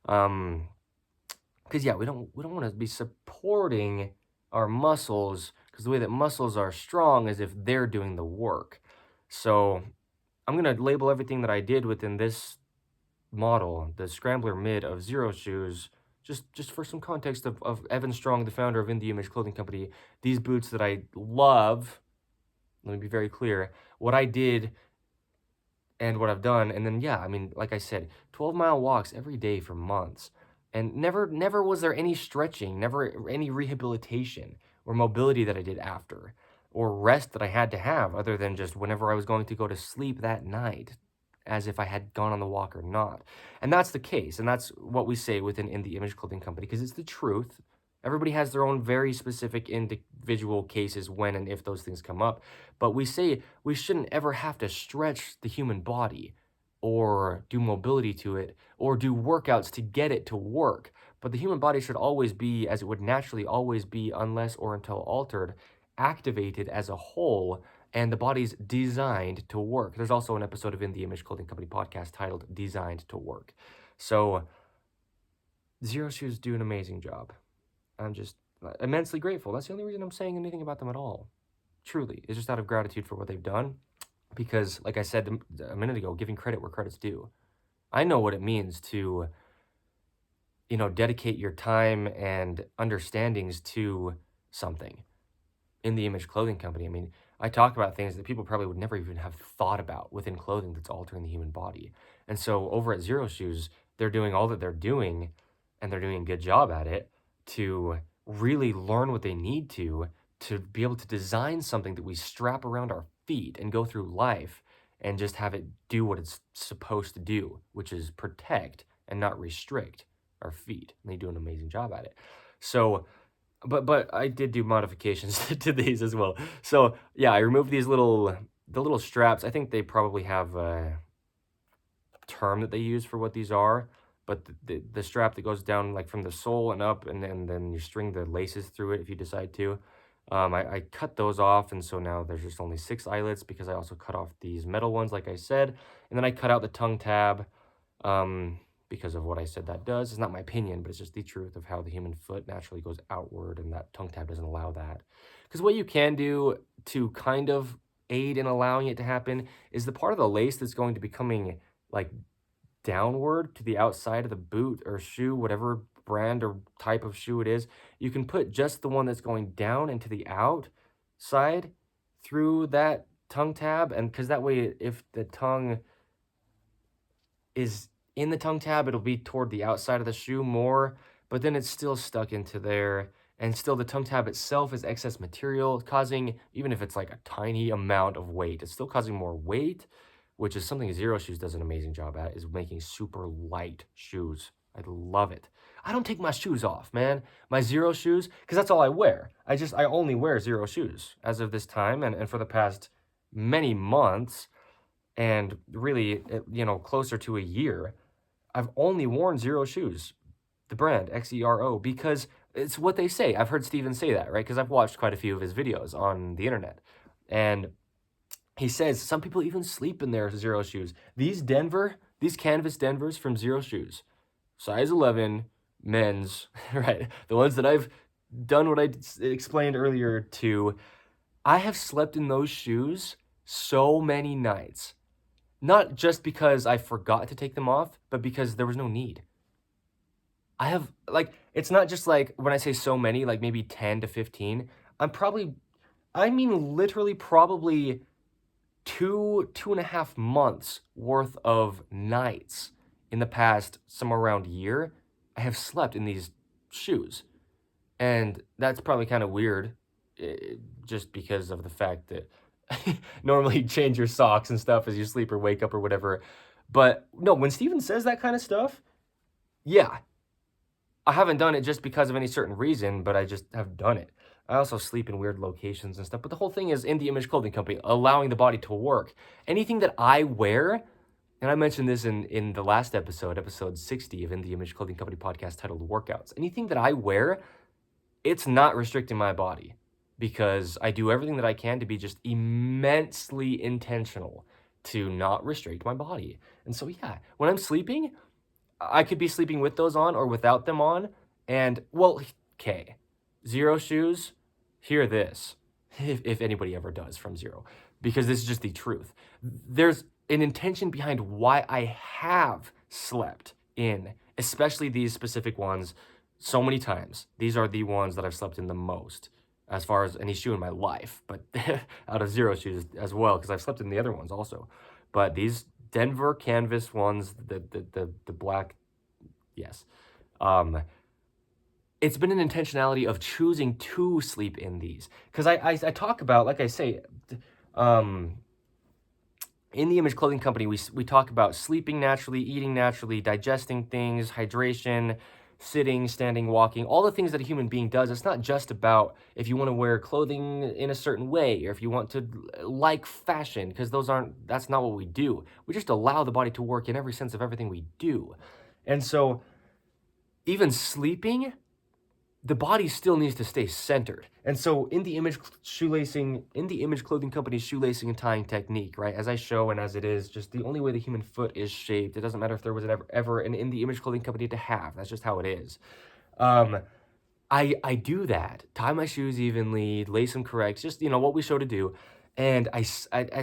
Because yeah, we don't want to be supporting our muscles, because the way that muscles are strong is if they're doing the work. So I'm going to label everything that I did within this model, the Scrambler Mid of Zero Shoes, just for some context of Evan Strong, the founder of In the Image Clothing Company. These boots that I love, let me be very clear, what I did and what I've done. And then, yeah, I mean, like I said, 12-mile walks every day for months. And never was there any stretching, never any rehabilitation or mobility that I did after, or rest that I had to have, other than just whenever I was going to go to sleep that night, as if I had gone on the walk or not. And that's the case, and that's what we say within In the Image Clothing Company, because it's the truth. Everybody has their own very specific individual cases when and if those things come up. But we say we shouldn't ever have to stretch the human body or do mobility to it or do workouts to get it to work. But the human body should always be, as it would naturally always be, unless or until altered, activated as a whole, and the body's designed to work. There's also an episode of In the Image Clothing Company podcast titled Designed to Work. So Zero Shoes do an amazing job. I'm just immensely grateful. That's the only reason I'm saying anything about them at all. Truly. It's just out of gratitude for what they've done. Because, like I said a minute ago, giving credit where credit's due. I know what it means to, dedicate your time and understandings to something. In the Image Clothing Company, I mean, I talk about things that people probably would never even have thought about within clothing that's altering the human body. And so over at Zero Shoes, they're doing all that they're doing, and they're doing a good job at it, to really learn what they need to be able to design something that we strap around our feet and go through life and just have it do what it's supposed to do, which is protect and not restrict our feet. And they do an amazing job at it. So, but I did do modifications to these as well. So yeah, I removed the little straps. I think they probably have a term that they use for what these are, but the strap that goes down like from the sole and up, and then you string the laces through it if you decide to. I cut those off, and so now there's just only 6 eyelets because I also cut off these metal ones, like I said, and then I cut out the tongue tab, um, because of what I said that does. It's not my opinion, but it's just the truth of how the human foot naturally goes outward, and that tongue tab doesn't allow that. Because what you can do to kind of aid in allowing it to happen is the part of the lace that's going to be coming, like, downward to the outside of the boot or shoe, whatever brand or type of shoe it is, you can put just the one that's going down and to the outside through that tongue tab. And because that way, if the tongue is in the tongue tab, it'll be toward the outside of the shoe more, but then it's still stuck into there. And still, the tongue tab itself is excess material, causing, even if it's like a tiny amount of weight, it's still causing more weight, which is something Zero Shoes does an amazing job at, is making super light shoes. I love it. I don't take my shoes off, man. My Zero Shoes, because that's all I wear. I only wear Zero Shoes as of this time, and for the past many months, and really, closer to a year, I've only worn Zero Shoes, the brand, XERO, because it's what they say. I've heard Steven say that, right? Because I've watched quite a few of his videos on the internet. And he says some people even sleep in their Zero Shoes. These canvas Denvers from Zero Shoes, size 11, men's, right? The ones that I've done what I explained earlier to, I have slept in those shoes so many nights. Not just because I forgot to take them off, but because there was no need. I have, like, it's not just like when I say so many, like maybe 10 to 15. Literally probably 2.5 months worth of nights in the past somewhere around year, I have slept in these shoes. And that's probably kind of weird, just because of the fact that normally you change your socks and stuff as you sleep or wake up or whatever. But no, when Steven says that kind of stuff, yeah, I haven't done it just because of any certain reason, but I just have done it. I also sleep in weird locations and stuff, but the whole thing is in the Image Clothing Company, allowing the body to work. Anything that I wear, and I mentioned this in the last episode 60 of In the Image Clothing Company podcast titled Workouts. Anything that I wear, it's not restricting my body because I do everything that I can to be just immensely intentional to not restrict my body. And so, yeah, when I'm sleeping, I could be sleeping with those on or without them on. And, well, okay, Zero Shoes, hear this, if anybody ever does from Zero, because this is just the truth. There's an intention behind why I have slept in, especially these specific ones, so many times. These are the ones that I've slept in the most as far as any shoe in my life, but out of Zero Shoes as well, because I've slept in the other ones also. But these Denver canvas ones, the black, yes. It's been an intentionality of choosing to sleep in these. Because I talk about, like I say, in the Image Clothing Company, we talk about sleeping naturally, eating naturally, digesting things, hydration, sitting, standing, walking, all the things that a human being does. It's not just about if you want to wear clothing in a certain way or if you want to like fashion, because that's not what we do. We just allow the body to work in every sense of everything we do. And so even sleeping, the body still needs to stay centered. And so in the Image Clothing Company's shoelacing and tying technique, right, as I show and as it is just the only way the human foot is shaped, it doesn't matter if there was ever an In the Image Clothing Company to have. That's just how it is. I do that, tie my shoes evenly, lace them correct, just, what we show to do. And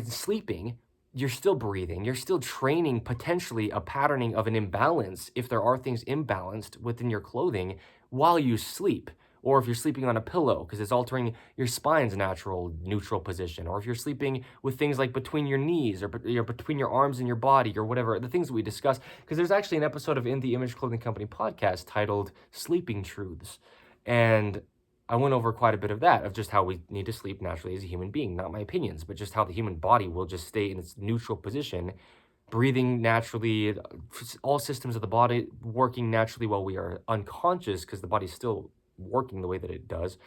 sleeping, you're still breathing, you're still training potentially a patterning of an imbalance if there are things imbalanced within your clothing while you sleep, or if you're sleeping on a pillow because it's altering your spine's natural neutral position, or if you're sleeping with things like between your knees or between your arms and your body or whatever, the things that we discuss, because there's actually an episode of In the Image Clothing Company podcast titled Sleeping Truths, and I went over quite a bit of that, of just how we need to sleep naturally as a human being, not my opinions, but just how the human body will just stay in its neutral position, breathing naturally, all systems of the body working naturally while we are unconscious because the body's still working the way that it does.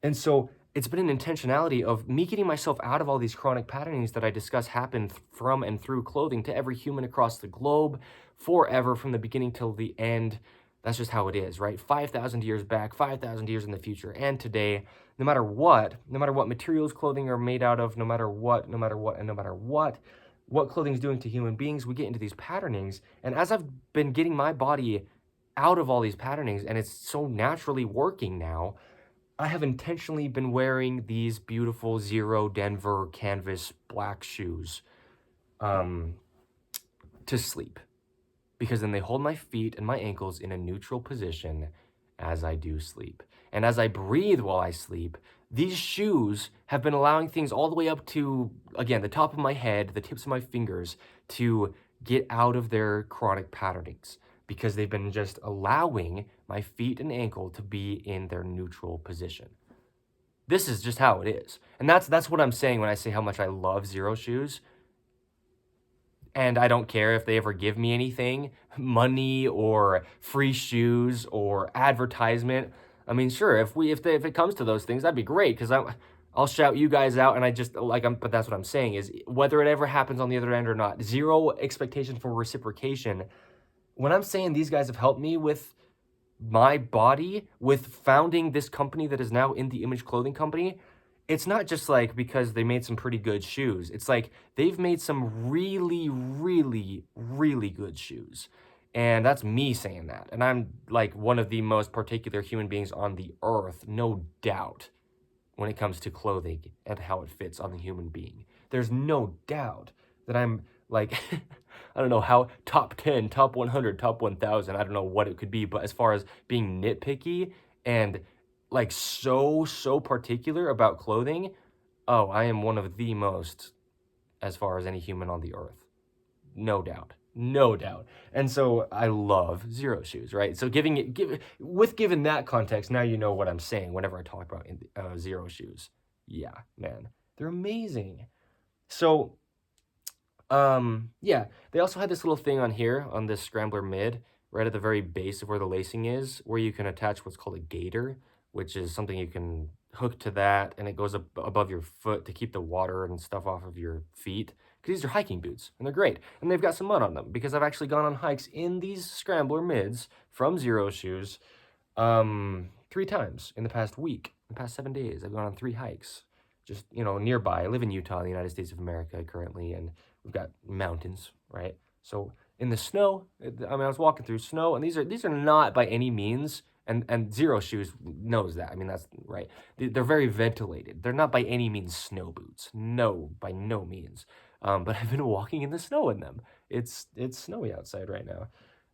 And so it's been an intentionality of me getting myself out of all these chronic patternings that I discuss happen from and through clothing to every human across the globe forever, from the beginning till the end, That's just how it is, right? 5,000 years back, 5,000 years in the future, and today, no matter what materials clothing are made out of, what clothing is doing to human beings, we get into these patternings. And as I've been getting my body out of all these patternings, and it's so naturally working now, I have intentionally been wearing these beautiful Zero Denver canvas black shoes um, to sleep, because then they hold my feet and my ankles in a neutral position as I do sleep. And as I breathe while I sleep, these shoes have been allowing things all the way up to, again, the top of my head, the tips of my fingers, to get out of their chronic patternings, because they've been just allowing my feet and ankle to be in their neutral position. This is just how it is. And that's what I'm saying when I say how much I love Zero shoes. And I don't care if they ever give me anything, money or free shoes or advertisement. I mean, sure, if it comes to those things, that'd be great, because I'll shout you guys out, and but that's what I'm saying is, whether it ever happens on the other end or not, zero expectation for reciprocation. When I'm saying these guys have helped me with my body, with founding this company that is now In The Image Clothing Company, it's not just like because they made some pretty good shoes. It's like they've made some really, really, really good shoes. And that's me saying that. And I'm like one of the most particular human beings on the earth, no doubt, when it comes to clothing and how it fits on the human being. There's no doubt that I'm like, I don't know how, top 10, top 100, top 1,000, I don't know what it could be, but as far as being nitpicky and like so particular about clothing, oh, I am one of the most, as far as any human on the earth. No doubt. No doubt. And so I love Zero shoes, right? So given that context, now you know what I'm saying whenever I talk about Zero shoes. Yeah, man. They're amazing. So, yeah, they also had this little thing on here on this Scrambler mid, right at the very base of where the lacing is, where you can attach what's called a gaiter, which is something you can hook to that, and it goes up above your foot to keep the water and stuff off of your feet, because these are hiking boots, and they're great. And they've got some mud on them, because I've actually gone on hikes in these Scrambler mids from Zero shoes 3 times in the past week. In the past 7 days, I've gone on 3 hikes, just, nearby. I live in Utah, in the United States of America currently, and we've got mountains, right? So in the snow, I was walking through snow, and these are not by any means, and Zero shoes knows that. I mean, that's right. They're very ventilated. They're not by any means snow boots. No, by no means. But I've been walking in the snow in them. It's snowy outside right now,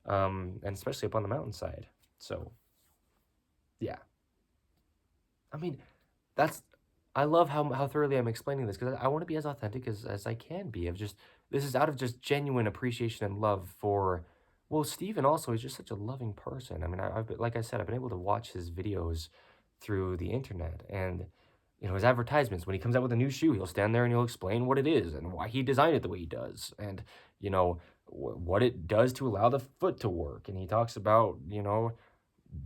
and especially up on the mountainside. So, yeah. I mean, I love how thoroughly I'm explaining this, because I want to be as authentic as I can be. This is out of just genuine appreciation and love for, well, Steven also is just such a loving person. I mean, like I said, I've been able to watch his videos through the internet, and his advertisements. When he comes out with a new shoe, he'll stand there and he'll explain what it is and why he designed it the way he does, and what it does to allow the foot to work. And he talks about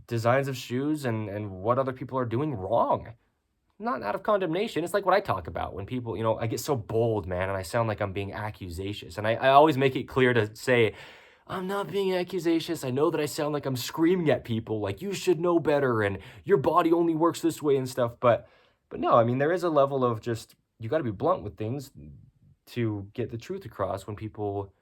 designs of shoes and what other people are doing wrong. Not out of condemnation. It's like what I talk about when people, I get so bold, man, and I sound like I'm being accusatious. And I always make it clear to say, I'm not being accusatious. I know that I sound like I'm screaming at people, like, you should know better, and your body only works this way and stuff. But no, I mean, there is a level of just, you got to be blunt with things to get the truth across when people,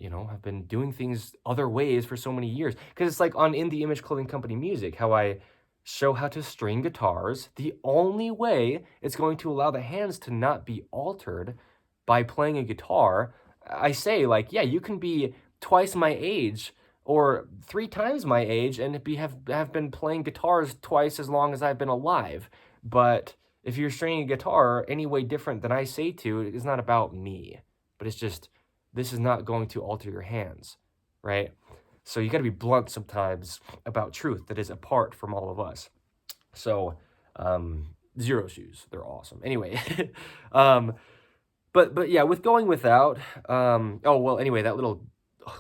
have been doing things other ways for so many years. Because it's like on In The Image Clothing Company Music, how I show how to string guitars. The only way it's going to allow the hands to not be altered by playing a guitar, I say, like, yeah, you can be twice my age or 3 times my age and have been playing guitars twice as long as I've been alive. But if you're stringing a guitar any way different than I say to, it's not about me. But it's just, this is not going to alter your hands, right? So you got to be blunt sometimes about truth that is apart from all of us. So, Zero shoes, they're awesome. Anyway, but yeah, with going without, anyway, that little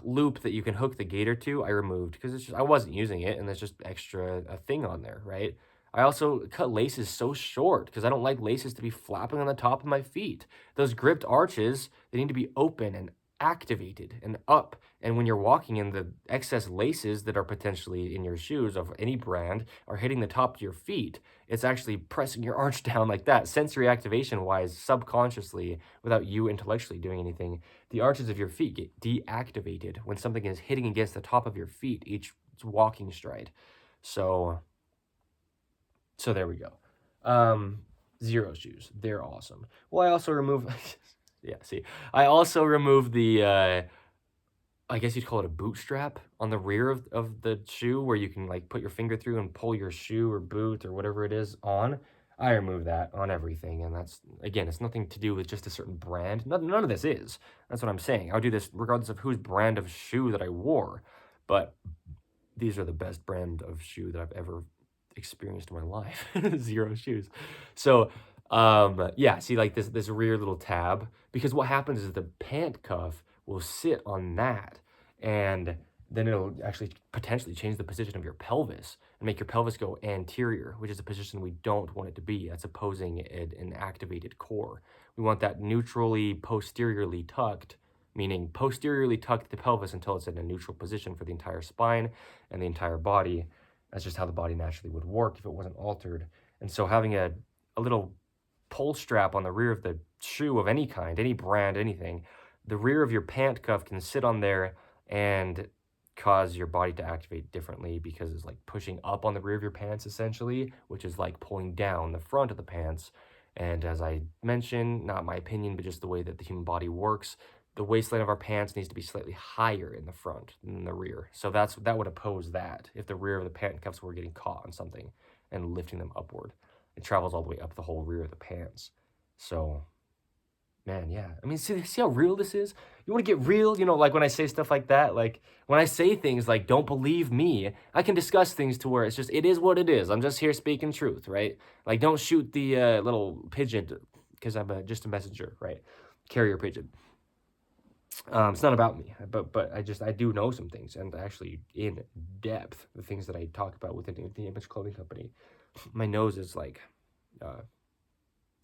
loop that you can hook the gaiter to, I removed, because I wasn't using it, and there's just a thing on there, right? I also cut laces so short because I don't like laces to be flapping on the top of my feet. Those gripped arches, they need to be open and activated and up. And when you're walking in, the excess laces that are potentially in your shoes of any brand are hitting the top of your feet. It's actually pressing your arch down like that. Sensory activation wise, subconsciously, without you intellectually doing anything, the arches of your feet get deactivated when something is hitting against the top of your feet each walking stride. So there we go. Zero shoes. They're awesome. Well, I also remove yeah, see. I also removed the I guess you'd call it a bootstrap on the rear of the shoe where you can like put your finger through and pull your shoe or boot or whatever it is on. I remove that on everything, and that's, again, it's nothing to do with just a certain brand. None of this is. That's what I'm saying. I would do this regardless of whose brand of shoe that I wore, but these are the best brand of shoe that I've ever experienced in my life. Zero shoes. So, yeah, see, like this rear little tab, because what happens is the pant cuff will sit on that, and then it'll actually potentially change the position of your pelvis and make your pelvis go anterior, which is a position we don't want it to be. That's opposing an activated core. We want that neutrally posteriorly tucked, meaning posteriorly tucked the pelvis until it's in a neutral position for the entire spine and the entire body. That's just how the body naturally would work if it wasn't altered. And so having a little pull strap on the rear of the shoe of any kind, any brand, anything, the rear of your pant cuff can sit on there and cause your body to activate differently, because it's like pushing up on the rear of your pants essentially, which is like pulling down the front of the pants. And as I mentioned, not my opinion, but just the way that the human body works, the waistline of our pants needs to be slightly higher in the front than the rear. So that would oppose that. If the rear of the pant cuffs were getting caught on something and lifting them upward, it travels all the way up the whole rear of the pants. So, man, yeah. I mean, see how real this is? You want to get real? You know, like when I say stuff like that, like when I say things like, don't believe me, I can discuss things to where it's just, it is what it is. I'm just here speaking truth, right? Like, don't shoot the little pigeon, because I'm just a messenger, right? Carrier pigeon. It's not about me, but I do know some things, and actually in depth, the things that I talk about within the Image Clothing Company. My nose is like,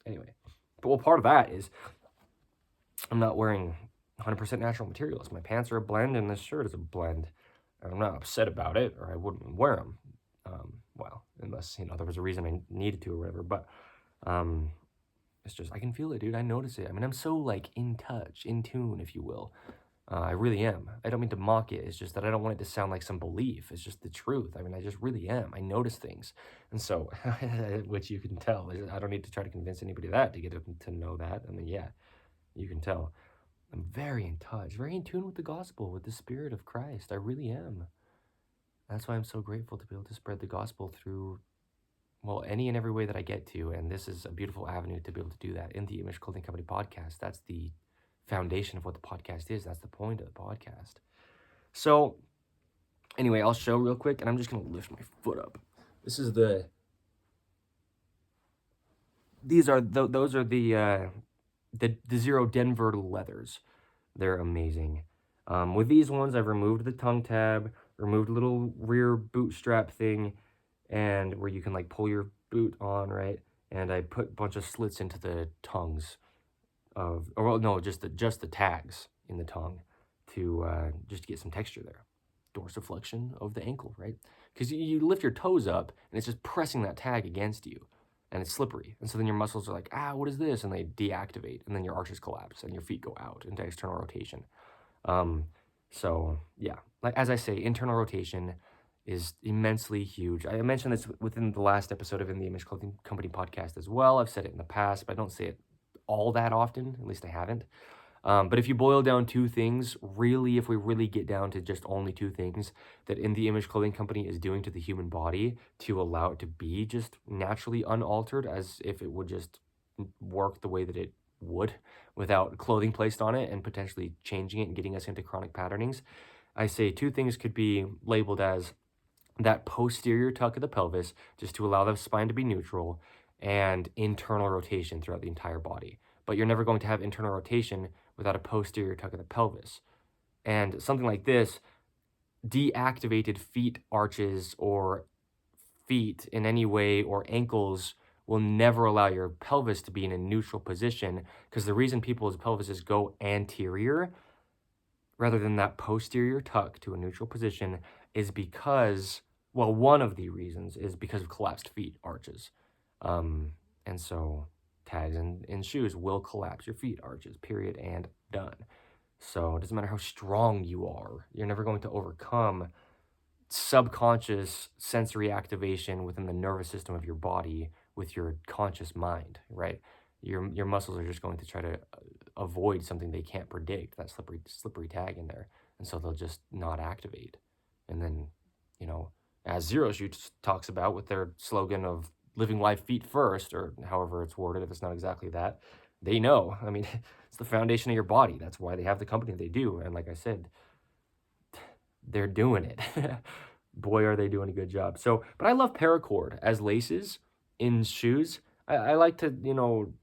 anyway. But well, part of that is I'm not wearing 100% natural materials. My pants are a blend, and this shirt is a blend. And I'm not upset about it, or I wouldn't wear them. Well, unless, there was a reason I needed to or whatever. But it's just, I can feel it, dude. I notice it. I mean, I'm so, like, in touch, in tune, if you will. I really am. I don't mean to mock it. It's just that I don't want it to sound like some belief. It's just the truth. I mean, I just really am. I notice things. And so, which you can tell. I don't need to try to convince anybody that to get them to know that. I mean, yeah, you can tell. I'm very in touch, very in tune with the gospel, with the Spirit of Christ. I really am. That's why I'm so grateful to be able to spread the gospel through, well, any and every way that I get to. And this is a beautiful avenue to be able to do that in the Image Clothing Company podcast. That's the foundation of what the podcast is. That's the point of the podcast. So anyway, I'll show real quick, and I'm just going to lift my foot up. This is those are the Zero Denver leathers. They're amazing. With these ones, I've removed the tongue tab, removed a little rear bootstrap thing, and where you can like pull your boot on, right? And I put a bunch of slits into the tongues just the tags in the tongue to just to get some texture there. Dorsiflexion of the ankle, right? Because you lift your toes up, and it's just pressing that tag against you, and it's slippery. And so then your muscles are like, what is this? And they deactivate, and then your arches collapse, and your feet go out into external rotation. So, yeah, like as I say, internal rotation is immensely huge. I mentioned this within the last episode of In the Image Clothing Company podcast as well. I've said it in the past, but I don't say it all that often, at least I haven't. But if you boil down two things, really, if we really get down to just only two things that In the Image Clothing Company is doing to the human body to allow it to be just naturally unaltered, as if it would just work the way that it would without clothing placed on it and potentially changing it and getting us into chronic patternings, I say two things could be labeled as that posterior tuck of the pelvis, just to allow the spine to be neutral, and internal rotation throughout the entire body. But you're never going to have internal rotation without a posterior tuck of the pelvis. And something like this, deactivated feet arches or feet in any way, or ankles, will never allow your pelvis to be in a neutral position, because the reason people's pelvises go anterior rather than that posterior tuck to a neutral position is because, well, one of the reasons is because of collapsed feet arches. And so tags in shoes will collapse your feet arches, period, and done. So it doesn't matter how strong you are, you're never going to overcome subconscious sensory activation within the nervous system of your body with your conscious mind, right? Your muscles are just going to try to avoid something they can't predict, that slippery tag in there, and so they'll just not activate. And then, you know, as Zero Shoot talks about with their slogan of living life feet first, or however it's worded, if it's not exactly that, they know. I mean, it's the foundation of your body. That's why they have the company they do. And like I said, they're doing it. Boy, are they doing a good job. So, but I love paracord as laces in shoes. I like to,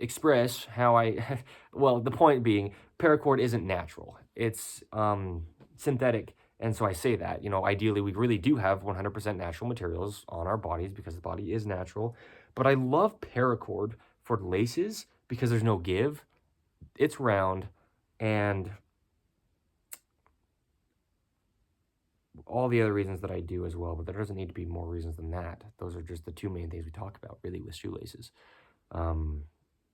express how I, well, the point being, paracord isn't natural. It's synthetic. And so I say that, ideally we really do have 100% natural materials on our bodies because the body is natural. But I love paracord for laces because there's no give. It's round, and all the other reasons that I do as well, but there doesn't need to be more reasons than that. Those are just the two main things we talk about really with shoelaces.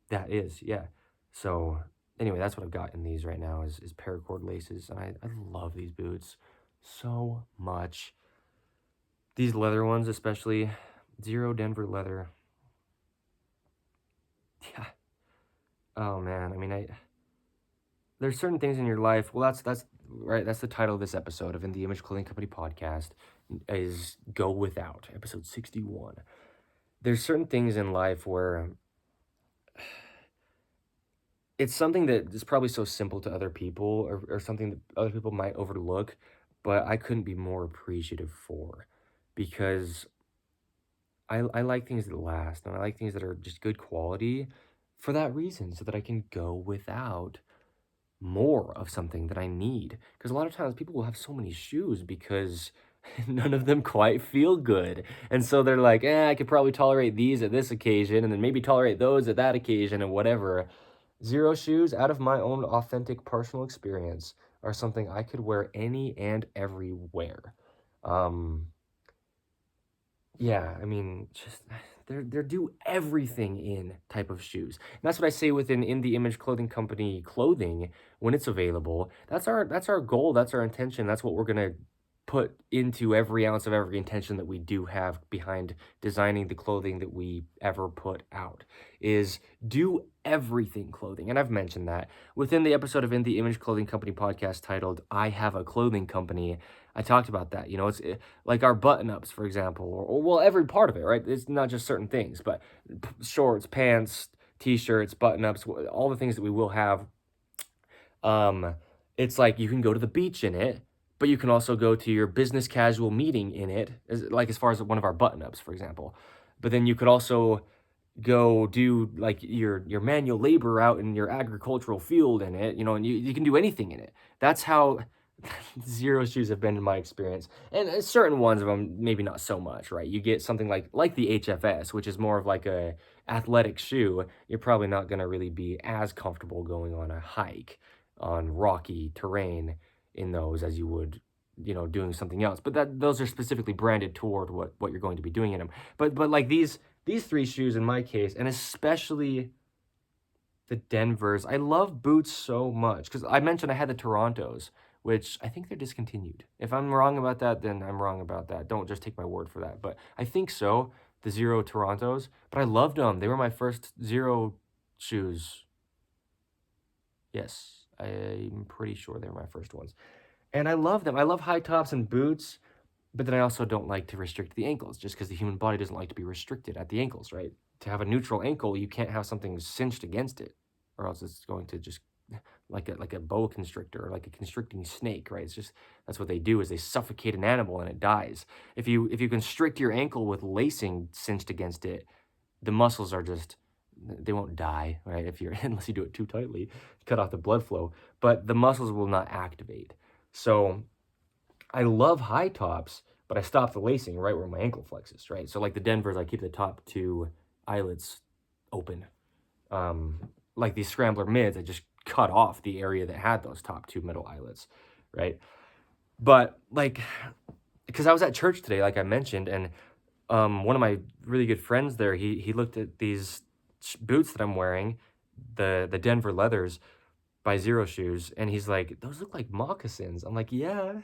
That is, yeah. So anyway, that's what I've got in these right now is paracord laces. And I love these boots so much. These leather ones, especially Zero Denver leather. Yeah. Oh man, I mean, there's certain things in your life. Well, that's right. That's the title of this episode of In the Image Clothing Company podcast is Go Without, episode 61. There's certain things in life where it's something that is probably so simple to other people, or something that other people might overlook, but I couldn't be more appreciative for, because I like things that last, and I like things that are just good quality for that reason, so that I can go without more of something that I need. Because a lot of times people will have so many shoes because none of them quite feel good. And so they're like, I could probably tolerate these at this occasion, and then maybe tolerate those at that occasion, and whatever. Zero shoes, out of my own authentic personal experience, are something I could wear any and everywhere. Yeah, I mean, just they're do everything in type of shoes. And that's what I say within In the Image Clothing Company clothing when it's available. That's our goal, that's our intention. That's what we're gonna put into every ounce of every intention that we do have behind designing the clothing that we ever put out, is do everything clothing. And I've mentioned that within the episode of In the Image Clothing Company podcast titled I Have a Clothing Company. I talked about that. It's like our button-ups, for example, or well, every part of it, right? It's not just certain things, but shorts, pants, t-shirts, button-ups, all the things that we will have. It's like you can go to the beach in it, but you can also go to your business casual meeting in it, as far as one of our button-ups, for example. But then you could also go do like your manual labor out in your agricultural field in it, and you can do anything in it. That's how Zero shoes have been in my experience. And certain ones of them, maybe not so much, right? You get something like the HFS, which is more of like a athletic shoe. You're probably not going to really be as comfortable going on a hike on rocky terrain in those as you would, doing something else. But those are specifically branded toward what you're going to be doing in them. But like these three shoes in my case, and especially the Denvers, I love boots so much because I mentioned I had the Torontos, which I think they're discontinued. If I'm wrong about that, then I'm wrong about that. Don't just take my word for that. But I think so, the Zero Torontos. But I loved them. They were my first Zero shoes. Yes, I'm pretty sure they were my first ones. And I love them. I love high tops and boots, but then I also don't like to restrict the ankles just because the human body doesn't like to be restricted at the ankles, right? To have a neutral ankle, you can't have something cinched against it, or else it's going to just like a boa constrictor or like a constricting snake, right? It's just that's what they do is they suffocate an animal and it dies. If you constrict your ankle with lacing cinched against it, the muscles are just they won't die, right? If you're unless you do it too tightly, cut off the blood flow, but the muscles will not activate. So I love high tops, but I stop the lacing right where my ankle flexes, right? So like the Denvers, I keep the top two eyelets open. Like these scrambler mids, I just cut off the area that had those top two middle eyelets, right? But like, because I was at church today, like I mentioned, and one of my really good friends there, he looked at these boots that I'm wearing, the Denver leathers by Zero Shoes, and he's like, "Those look like moccasins." I'm like, "Yeah,"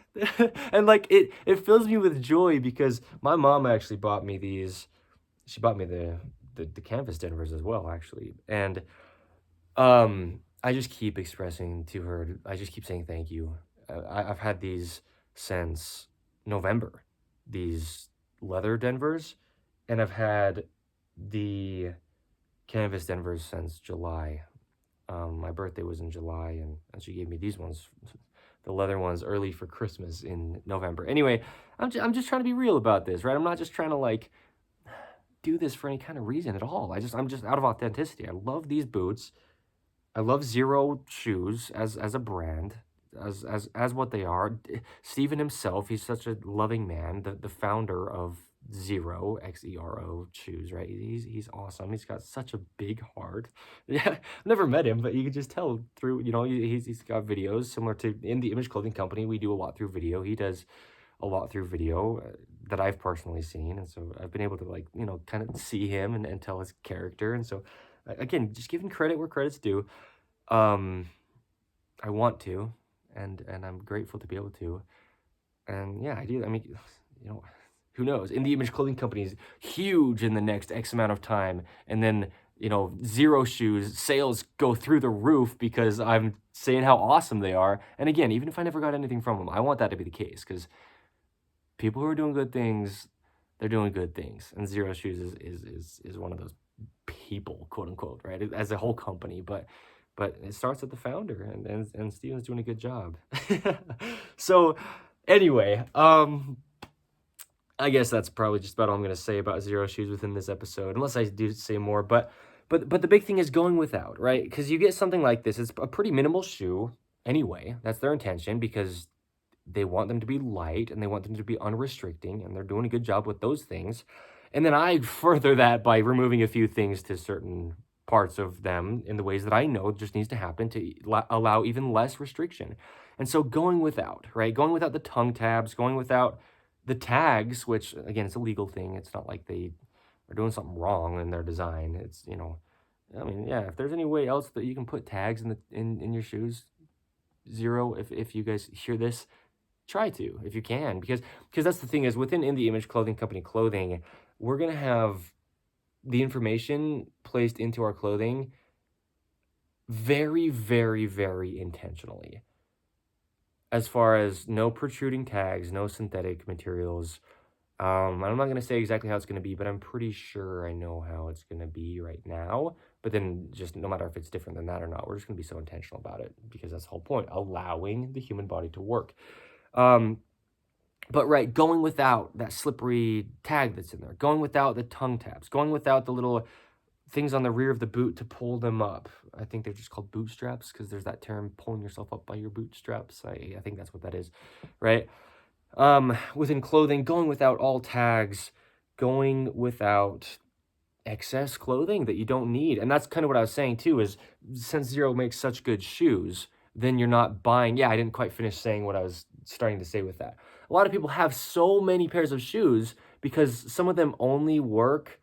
and like it fills me with joy because my mom actually bought me these. She bought me the canvas Denvers as well, actually, and I just keep expressing to her. I just keep saying thank you. I've had these since November, these leather Denvers, and I've had the canvas Denvers since July. My birthday was in July, and she gave me these ones, the leather ones, early for Christmas in November. Anyway, I'm just trying to be real about this, right? I'm not just trying to like do this for any kind of reason at all. I'm just out of authenticity. I love these boots. I love Zero Shoes as a brand, as what they are. Steven himself, he's such a loving man, the founder of Zero, Xero shoes, right? He's awesome. He's got such a big heart. Yeah, I've never met him, but you can just tell through, he's got videos similar to in the Image Clothing Company. We do a lot through video. He does a lot through video that I've personally seen, and so I've been able to like, kind of see him and tell his character, and so again, just giving credit where credit's due. I want to, and I'm grateful to be able to, and yeah, I do. I mean, who knows? In the Image Clothing Company is huge in the next X amount of time, and then Zero Shoes sales go through the roof because I'm saying how awesome they are. And again, even if I never got anything from them, I want that to be the case because people who are doing good things, they're doing good things, and Zero Shoes is one of those people, quote unquote, right? As a whole company, but it starts at the founder, and Steven's doing a good job. So anyway, I guess that's probably just about all I'm gonna say about Zero Shoes within this episode, unless I do say more. But the big thing is going without, right? Because you get something like this, it's a pretty minimal shoe anyway. That's their intention because they want them to be light and they want them to be unrestricting, and they're doing a good job with those things. And then I further that by removing a few things to certain parts of them in the ways that I know just needs to happen to allow even less restriction. And so going without, right? Going without the tongue tabs, going without the tags, which again, it's a legal thing. It's not like they are doing something wrong in their design. It's, I mean, yeah, if there's any way else that you can put tags in your shoes, Zero, if you guys hear this, try to, if you can, because that's the thing is within In the Image Clothing Company clothing, we're going to have the information placed into our clothing very, very, very intentionally. As far as no protruding tags, no synthetic materials. I'm not going to say exactly how it's going to be, but I'm pretty sure I know how it's going to be right now. But then just no matter if it's different than that or not, we're just going to be so intentional about it because that's the whole point, allowing the human body to work. But right, going without that slippery tag that's in there, going without the tongue tabs, going without the little things on the rear of the boot to pull them up. I think they're just called bootstraps because there's that term, pulling yourself up by your bootstraps. I think that's what that is, right? Within clothing, going without all tags, going without excess clothing that you don't need. And that's kind of what I was saying too, is since Zero makes such good shoes, then you're not buying. Yeah, I didn't quite finish saying what I was starting to say with that. A lot of people have so many pairs of shoes because some of them only work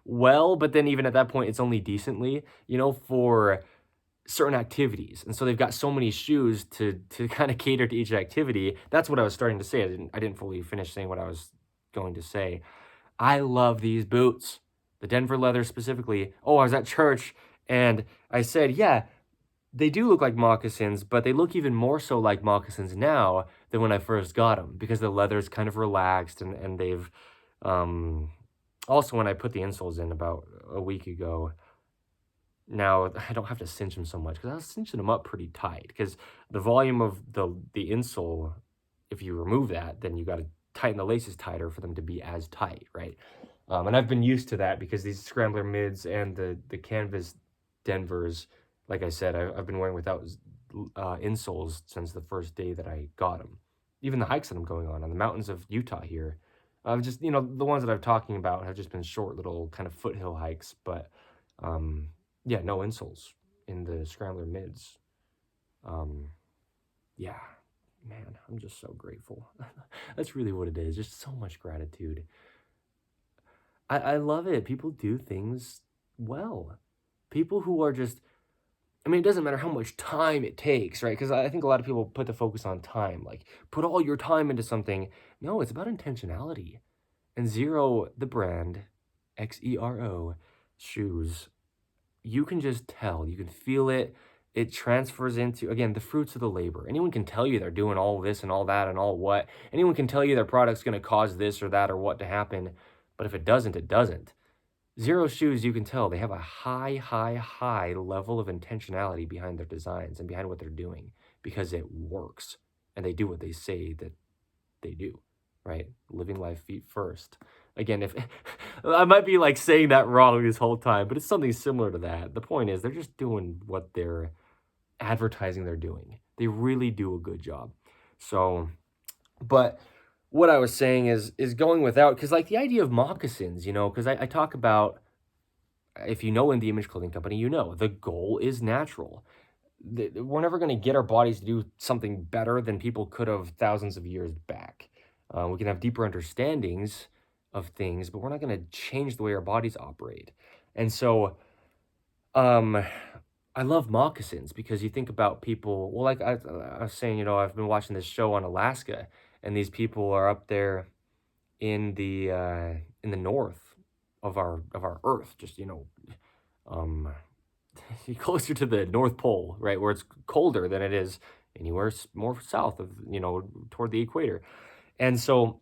well, but then even at that point, it's only decently, for certain activities. And so they've got so many shoes to kind of cater to each activity. That's what I was starting to say. I didn't fully finish saying what I was going to say. I love these boots, the Denver leather specifically. Oh, I was at church and I said, yeah, they do look like moccasins, but they look even more so like moccasins now than when I first got them because the leather's kind of relaxed and they've, also when I put the insoles in about a week ago, now I don't have to cinch them so much because I was cinching them up pretty tight because the volume of the insole, if you remove that, then you got to tighten the laces tighter for them to be as tight, right? And I've been used to that because these Scrambler mids and the canvas Denvers, like I said, I've been wearing without insoles since the first day that I got them. Even the hikes that I'm going on the mountains of Utah here, I've just, the ones that I'm talking about have just been short little kind of foothill hikes, but Yeah, no insoles in the Scrambler mids. Yeah, man, I'm just so grateful. That's really what it is. Just so much gratitude. I love it. People do things well. People who are just, I mean, it doesn't matter how much time it takes, right? Because I think a lot of people put the focus on time, like put all your time into something. No, it's about intentionality. And Zero, the brand, XERO, shoes, you can just tell, you can feel it. It transfers into, again, the fruits of the labor. Anyone can tell you they're doing all this and all that and all what. Anyone can tell you their product's going to cause this or that or what to happen. But if it doesn't, it doesn't. Zero shoes, you can tell they have a high level of intentionality behind their designs and behind what they're doing because it works and they do what they say that they do, right? Living life feet first. Again, if I might be like saying that wrong this whole time, but it's something similar to that. The point is they're just doing what they're advertising they're doing. They really do a good job. So, but what I was saying is going without, because like the idea of moccasins, because I talk about, if you know in the Image Clothing Company, the goal is natural. We're never going to get our bodies to do something better than people could have thousands of years back. We can have deeper understandings of things, but we're not going to change the way our bodies operate. And so, I love moccasins because you think about people. Well, like I was saying, I've been watching this show on Alaska, and these people are up there in the north of our Earth, just um, closer to the North Pole, right, where it's colder than it is anywhere more south of, toward the equator. And so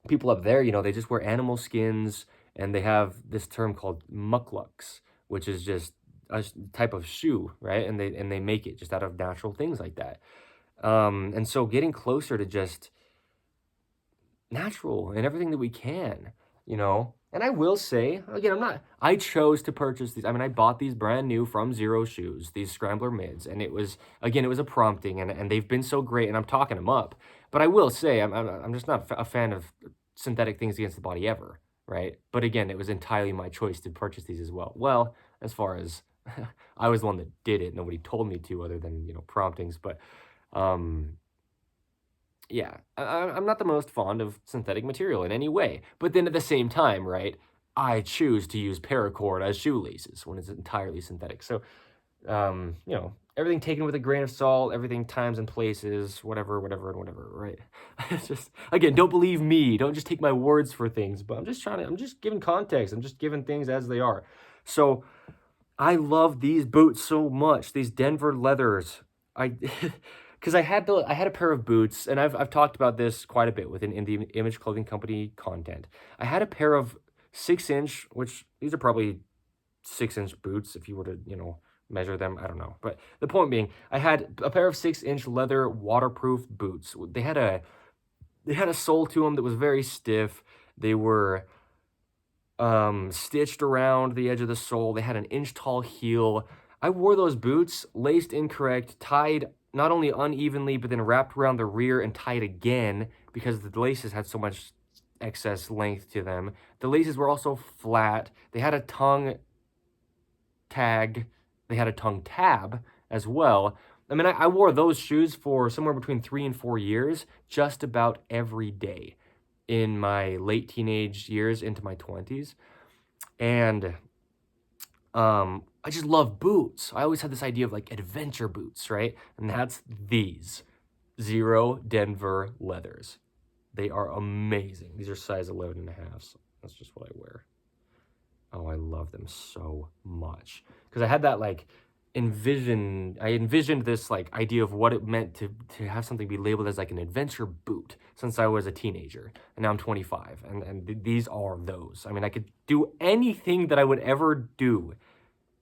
people up there, they just wear animal skins, and they have this term called mucklucks, which is just a type of shoe, right? And they make it just out of natural things like that. And so getting closer to just natural and everything that we can, And I will say, again, I chose to purchase these. I mean, I bought these brand new from Zero Shoes, these Scrambler mids, and it was a prompting, and they've been so great, and I'm talking them up. But I will say, I'm just not a fan of synthetic things against the body ever, right? But again, it was entirely my choice to purchase these as well. Well, as far as I was the one that did it, nobody told me to, other than promptings, but yeah, I'm not the most fond of synthetic material in any way. But then at the same time, right, I choose to use paracord as shoelaces when it's entirely synthetic. So, everything taken with a grain of salt, everything times and places, whatever, right? It's just, again, don't believe me. Don't just take my words for things. But I'm just giving context. I'm just giving things as they are. So, I love these boots so much. These Denver leathers. Because I had a pair of boots, and I've talked about this quite a bit in the Image Clothing Company content. I had a pair of 6-inch, which these are probably 6-inch boots if you were to measure them. I don't know, but the point being, I had a pair of 6-inch leather waterproof boots. They had a sole to them that was very stiff. They were stitched around the edge of the sole. They had an inch tall heel. I wore those boots laced incorrect, tied not only unevenly, but then wrapped around the rear and tied again because the laces had so much excess length to them. The laces were also flat. They had a tongue tag. They had a tongue tab as well. I mean, I wore those shoes for somewhere between 3 and 4 years, just about every day in my late teenage years into my 20s. And I just love boots. I always had this idea of like adventure boots, right? And that's these Zero Denver leathers. They are amazing. These are size 11 and a half. So that's just what I wear. Oh, I love them so much. Because I had that I envisioned this like idea of what it meant to have something be labeled as like an adventure boot since I was a teenager. And now I'm 25. And these are those. I mean, I could do anything that I would ever do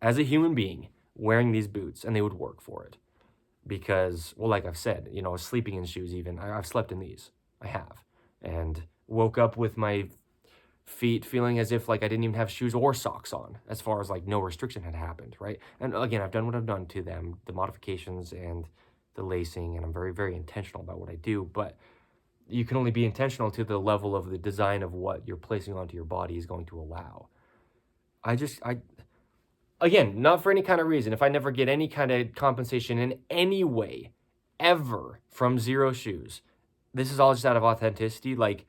as a human being wearing these boots, and they would work for it. Because, well, like I've said, sleeping in shoes even. I've slept in these. I have. And woke up with my feet feeling as if like I didn't even have shoes or socks on, as far as like no restriction had happened, right? And again, I've done what I've done to them, the modifications and the lacing, and I'm very, very intentional about what I do, but you can only be intentional to the level of the design of what you're placing onto your body is going to allow. Again, not for any kind of reason. If I never get any kind of compensation in any way, ever, from Zero Shoes, this is all just out of authenticity. Like,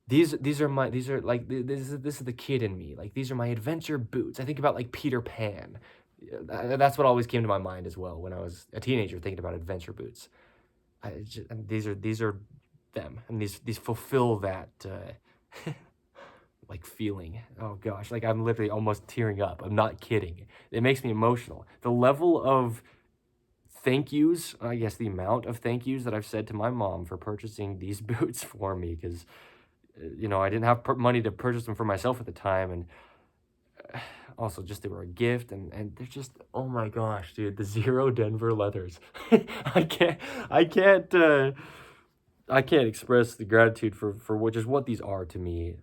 this is the kid in me. Like, these are my adventure boots. I think about like Peter Pan. That's what always came to my mind as well when I was a teenager, thinking about adventure boots. And these are them, and these fulfill that like feeling. Oh gosh, like I'm literally almost tearing up. I'm not kidding. It makes me emotional. The level of thank yous, I guess the amount of thank yous that I've said to my mom for purchasing these boots for me, because I didn't have money to purchase them for myself at the time, and also just they were a gift, and they're just, oh my gosh, dude, the Zero Denver leathers. I can't I can't uh I can't express the gratitude for which is what these are to me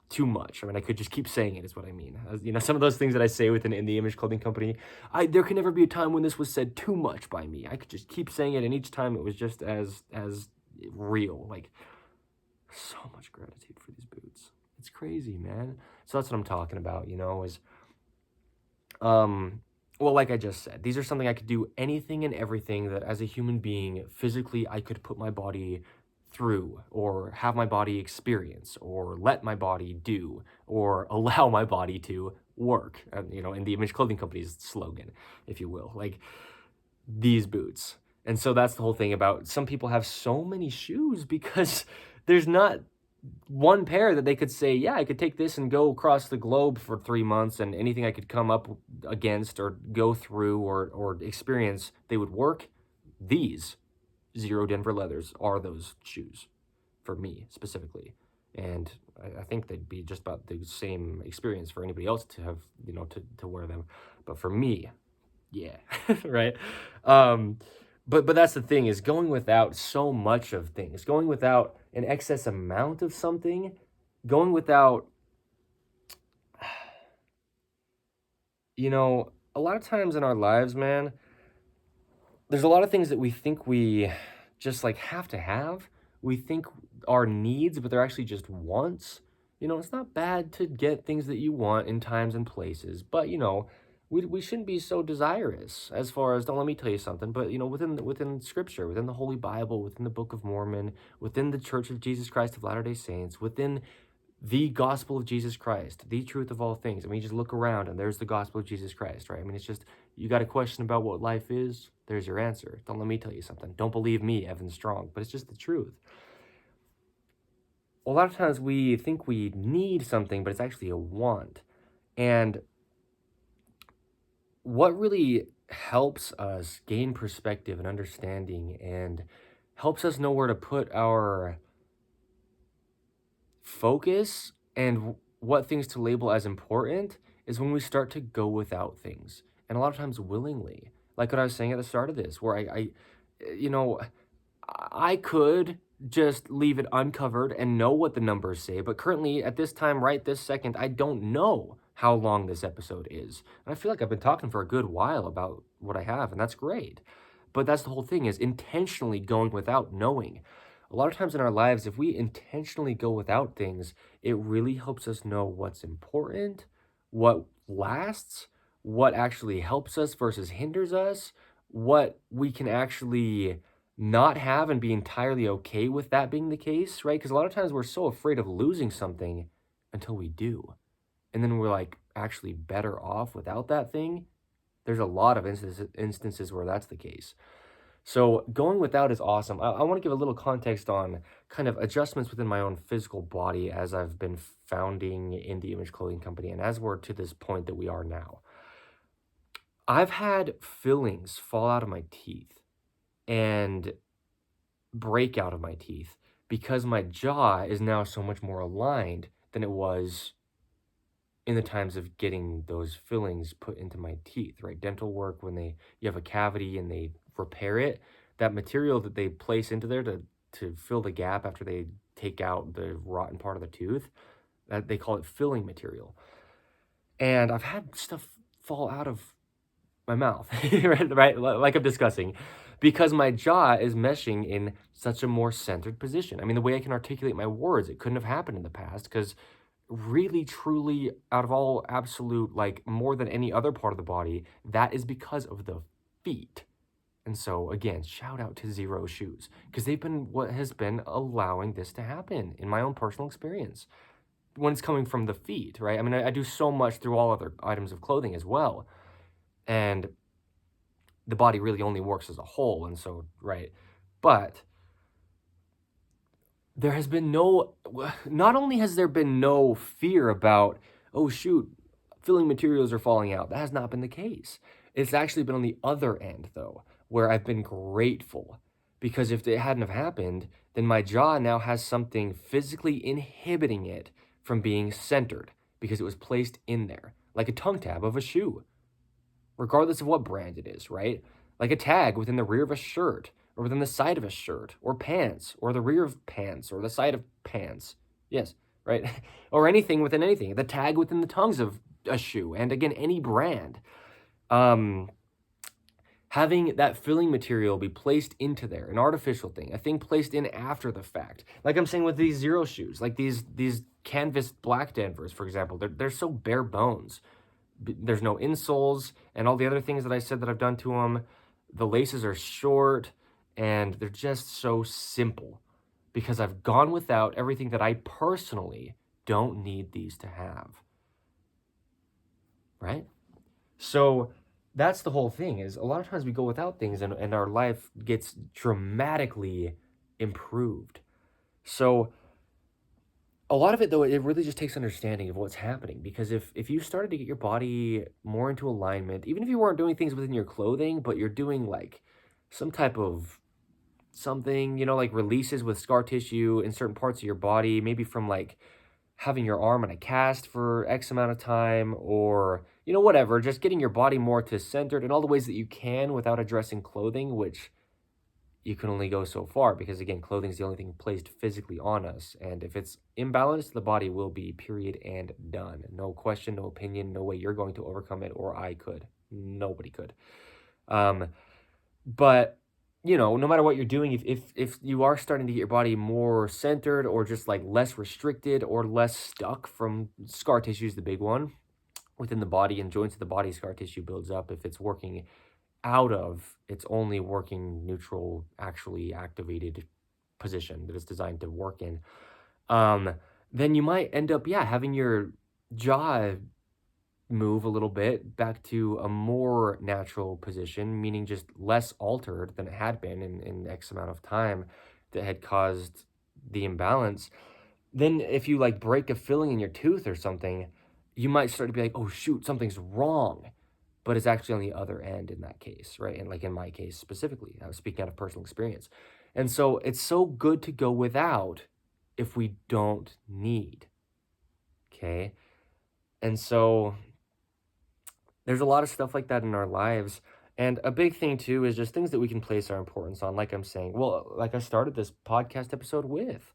too much. I mean, I could just keep saying it is what I mean. Some of those things that I say within In the Image Clothing Company, there can never be a time when this was said too much by me. I could just keep saying it, and each time it was just as real. Like, so much gratitude for these boots. It's crazy, man. So that's what I'm talking about, is well, like I just said, these are something I could do anything and everything that as a human being, physically, I could put my body through, or have my body experience, or let my body do, or allow my body to work. In the Image Clothing Company's slogan, if you will, like these boots. And so that's the whole thing about some people have so many shoes because there's not one pair that they could say, yeah, I could take this and go across the globe for 3 months, and anything I could come up against or go through or experience, they would work. These Zero Denver leathers are those shoes for me specifically. And I think they'd be just about the same experience for anybody else to have, to wear them. But for me, yeah, right? But that's the thing, is going without so much of things, going without an excess amount of something, going without, a lot of times in our lives, man, there's a lot of things that we think we just like have to have. We think are needs, but they're actually just wants. It's not bad to get things that you want in times and places, but we shouldn't be so desirous as far as, don't let me tell you something, but within scripture, within the Holy Bible, within the Book of Mormon, within the Church of Jesus Christ of Latter-day Saints, within the gospel of Jesus Christ, the truth of all things. I mean, you just look around and there's the gospel of Jesus Christ, right? I mean, it's just, you got a question about what life is, there's your answer. Don't let me tell you something. Don't believe me, Evan Strong, but it's just the truth. A lot of times we think we need something, but it's actually a want. And what really helps us gain perspective and understanding and helps us know where to put our focus and what things to label as important is when we start to go without things, and a lot of times willingly, like what I was saying at the start of this, where you know I could just leave it uncovered and know what the numbers say, but currently at this time, right this second, I don't know how long this episode is, and I feel like I've been talking for a good while about what I have, and that's great. But that's the whole thing, is intentionally going without knowing. A lot of times in our lives, if we intentionally go without things, it really helps us know what's important, what lasts, what actually helps us versus hinders us, what we can actually not have and be entirely okay with that being the case, right? Because a lot of times we're so afraid of losing something until we do. And then we're like actually better off without that thing. There's a lot of instances where that's the case. So going without is awesome. I want to give a little context on kind of adjustments within my own physical body as I've been founding in the Image Clothing Company, and as we're to this point that we are now. I've had fillings fall out of my teeth and break out of my teeth because my jaw is now so much more aligned than it was in the times of getting those fillings put into my teeth, right? Dental work, when you have a cavity and they repair it, that material that they place into there to fill the gap after they take out the rotten part of the tooth, that they call it filling material. And I've had stuff fall out of my mouth, right? Like I'm discussing, because my jaw is meshing in such a more centered position. I mean, the way I can articulate my words, it couldn't have happened in the past because really, truly, out of all absolute, like more than any other part of the body, that is because of the feet. And so, again, shout out to Zero Shoes, because they've been what has been allowing this to happen in my own personal experience when it's coming from the feet, right? I mean, I do so much through all other items of clothing as well. And the body really only works as a whole. And so, right. But there has been not only has there been no fear about, oh, shoot, filling materials are falling out. That has not been the case. It's actually been on the other end, though, where I've been grateful, because if it hadn't have happened, then my jaw now has something physically inhibiting it from being centered because it was placed in there, like a tongue tab of a shoe, regardless of what brand it is, right? Like a tag within the rear of a shirt, or within the side of a shirt, or pants, or the rear of pants, or the side of pants. Yes, right? Or anything within anything. The tag within the tongues of a shoe, and again, any brand. Having that filling material be placed into there, an artificial thing, a thing placed in after the fact. Like I'm saying with these Zero Shoes, like these canvas black Denvers, for example, they're so bare bones. There's no insoles, and all the other things that I said that I've done to them. The laces are short, and they're just so simple because I've gone without everything that I personally don't need these to have. Right? So that's the whole thing, is a lot of times we go without things and our life gets dramatically improved. So a lot of it, though, it really just takes understanding of what's happening, because if you started to get your body more into alignment, even if you weren't doing things within your clothing, but you're doing like some type of something, like releases with scar tissue in certain parts of your body, maybe from like having your arm in a cast for X amount of time, or, whatever, just getting your body more to centered in all the ways that you can without addressing clothing, which you can only go so far, because again, clothing is the only thing placed physically on us. And if it's imbalanced, the body will be, period and done. No question, no opinion, no way you're going to overcome it, or I could. Nobody could. But no matter what you're doing, if you are starting to get your body more centered, or just like less restricted or less stuck from scar tissue is the big one within the body and joints of the body, scar tissue builds up. If it's working out of its only working neutral, actually activated position that it's designed to work in, then you might end up, having your jaw move a little bit back to a more natural position, meaning just less altered than it had been in X amount of time that had caused the imbalance. Then if you like break a filling in your tooth or something, you might start to be like, oh shoot, something's wrong. But it's actually on the other end in that case, right? And like in my case specifically, I was speaking out of personal experience. And so it's so good to go without if we don't need. Okay. And so there's a lot of stuff like that in our lives. And a big thing too is just things that we can place our importance on. Like I'm saying, well, like I started this podcast episode with,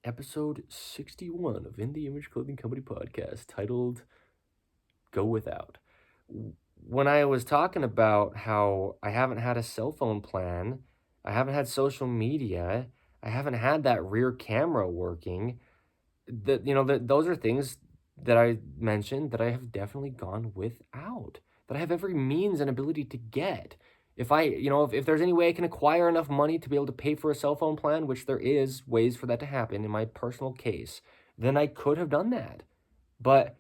episode 61 of In the Image Clothing Company podcast, titled Go Without. When I was talking about how I haven't had a cell phone plan, I haven't had social media, I haven't had that rear camera working, those are things that I mentioned that I have definitely gone without, that I have every means and ability to get. If if there's any way I can acquire enough money to be able to pay for a cell phone plan, which there is ways for that to happen in my personal case, then I could have done that. But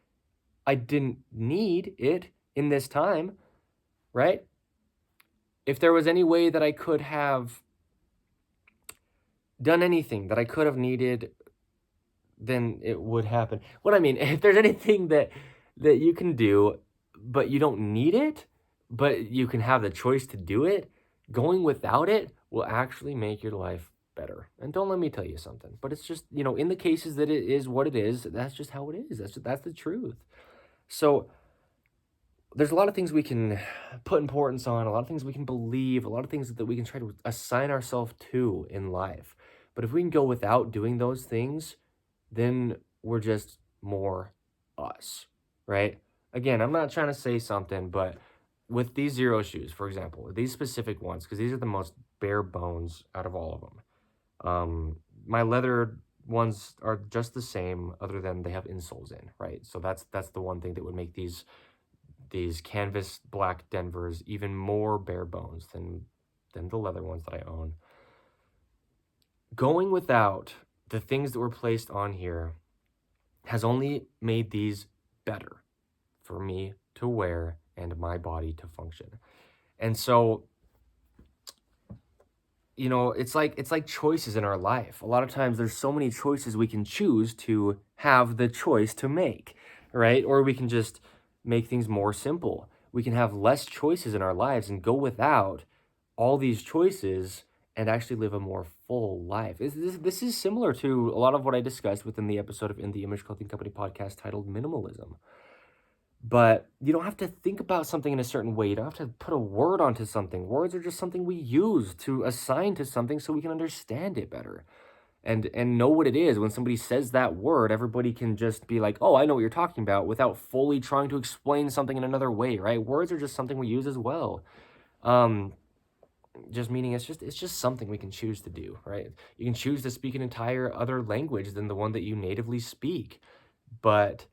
I didn't need it in this time, right? If there was any way that I could have done anything that I could have needed, then it would happen. What I mean, if there's anything that you can do, but you don't need it, but you can have the choice to do it, going without it will actually make your life better. And don't let me tell you something, but it's just, in the cases that it is what it is, that's just how it is. That's the truth. So there's a lot of things we can put importance on, a lot of things we can believe, a lot of things that we can try to assign ourselves to in life. But if we can go without doing those things, then we're just more us, right? Again, I'm not trying to say something, but with these Zero Shoes, for example, these specific ones, because these are the most bare bones out of all of them. My leather ones are just the same other than they have insoles in, right? So that's the one thing that would make these canvas black Denvers even more bare bones than the leather ones that I own. Going without the things that were placed on here has only made these better for me to wear and my body to function. And so, it's like choices in our life. A lot of times there's so many choices we can choose to have the choice to make, right? Or we can just make things more simple. We can have less choices in our lives and go without all these choices and actually live a more full life. This is similar to a lot of what I discussed within the episode of In the Image Clothing Company podcast titled Minimalism. But you don't have to think about something in a certain way. You don't have to put a word onto something. Words are just something we use to assign to something so we can understand it better and know what it is. When somebody says that word, everybody can just be like, oh, I know what you're talking about, without fully trying to explain something in another way, right? Words are just something we use as well. Just meaning it's just something we can choose to do, right? You can choose to speak an entire other language than the one that you natively speak. But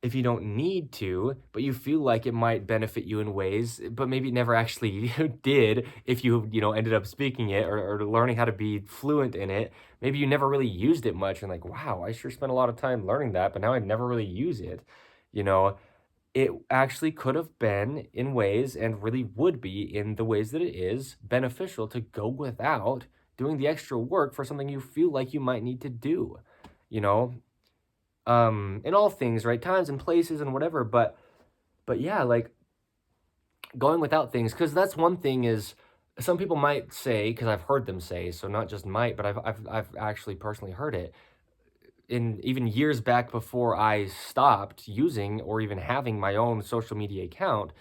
if you don't need to, but you feel like it might benefit you in ways, but maybe it never actually did, if you ended up speaking it or learning how to be fluent in it, maybe you never really used it much and like, wow, I sure spent a lot of time learning that, but now I never really use it. You know, it actually could have been in ways, and really would be in the ways that it is, beneficial to go without doing the extra work for something you feel like you might need to do, you know? In all things, right? Times and places and whatever, but yeah, like going without things, because that's one thing is some people might say, because I've heard them say, so not just might, but I've actually personally heard it in even years back before I stopped using or even having my own social media account.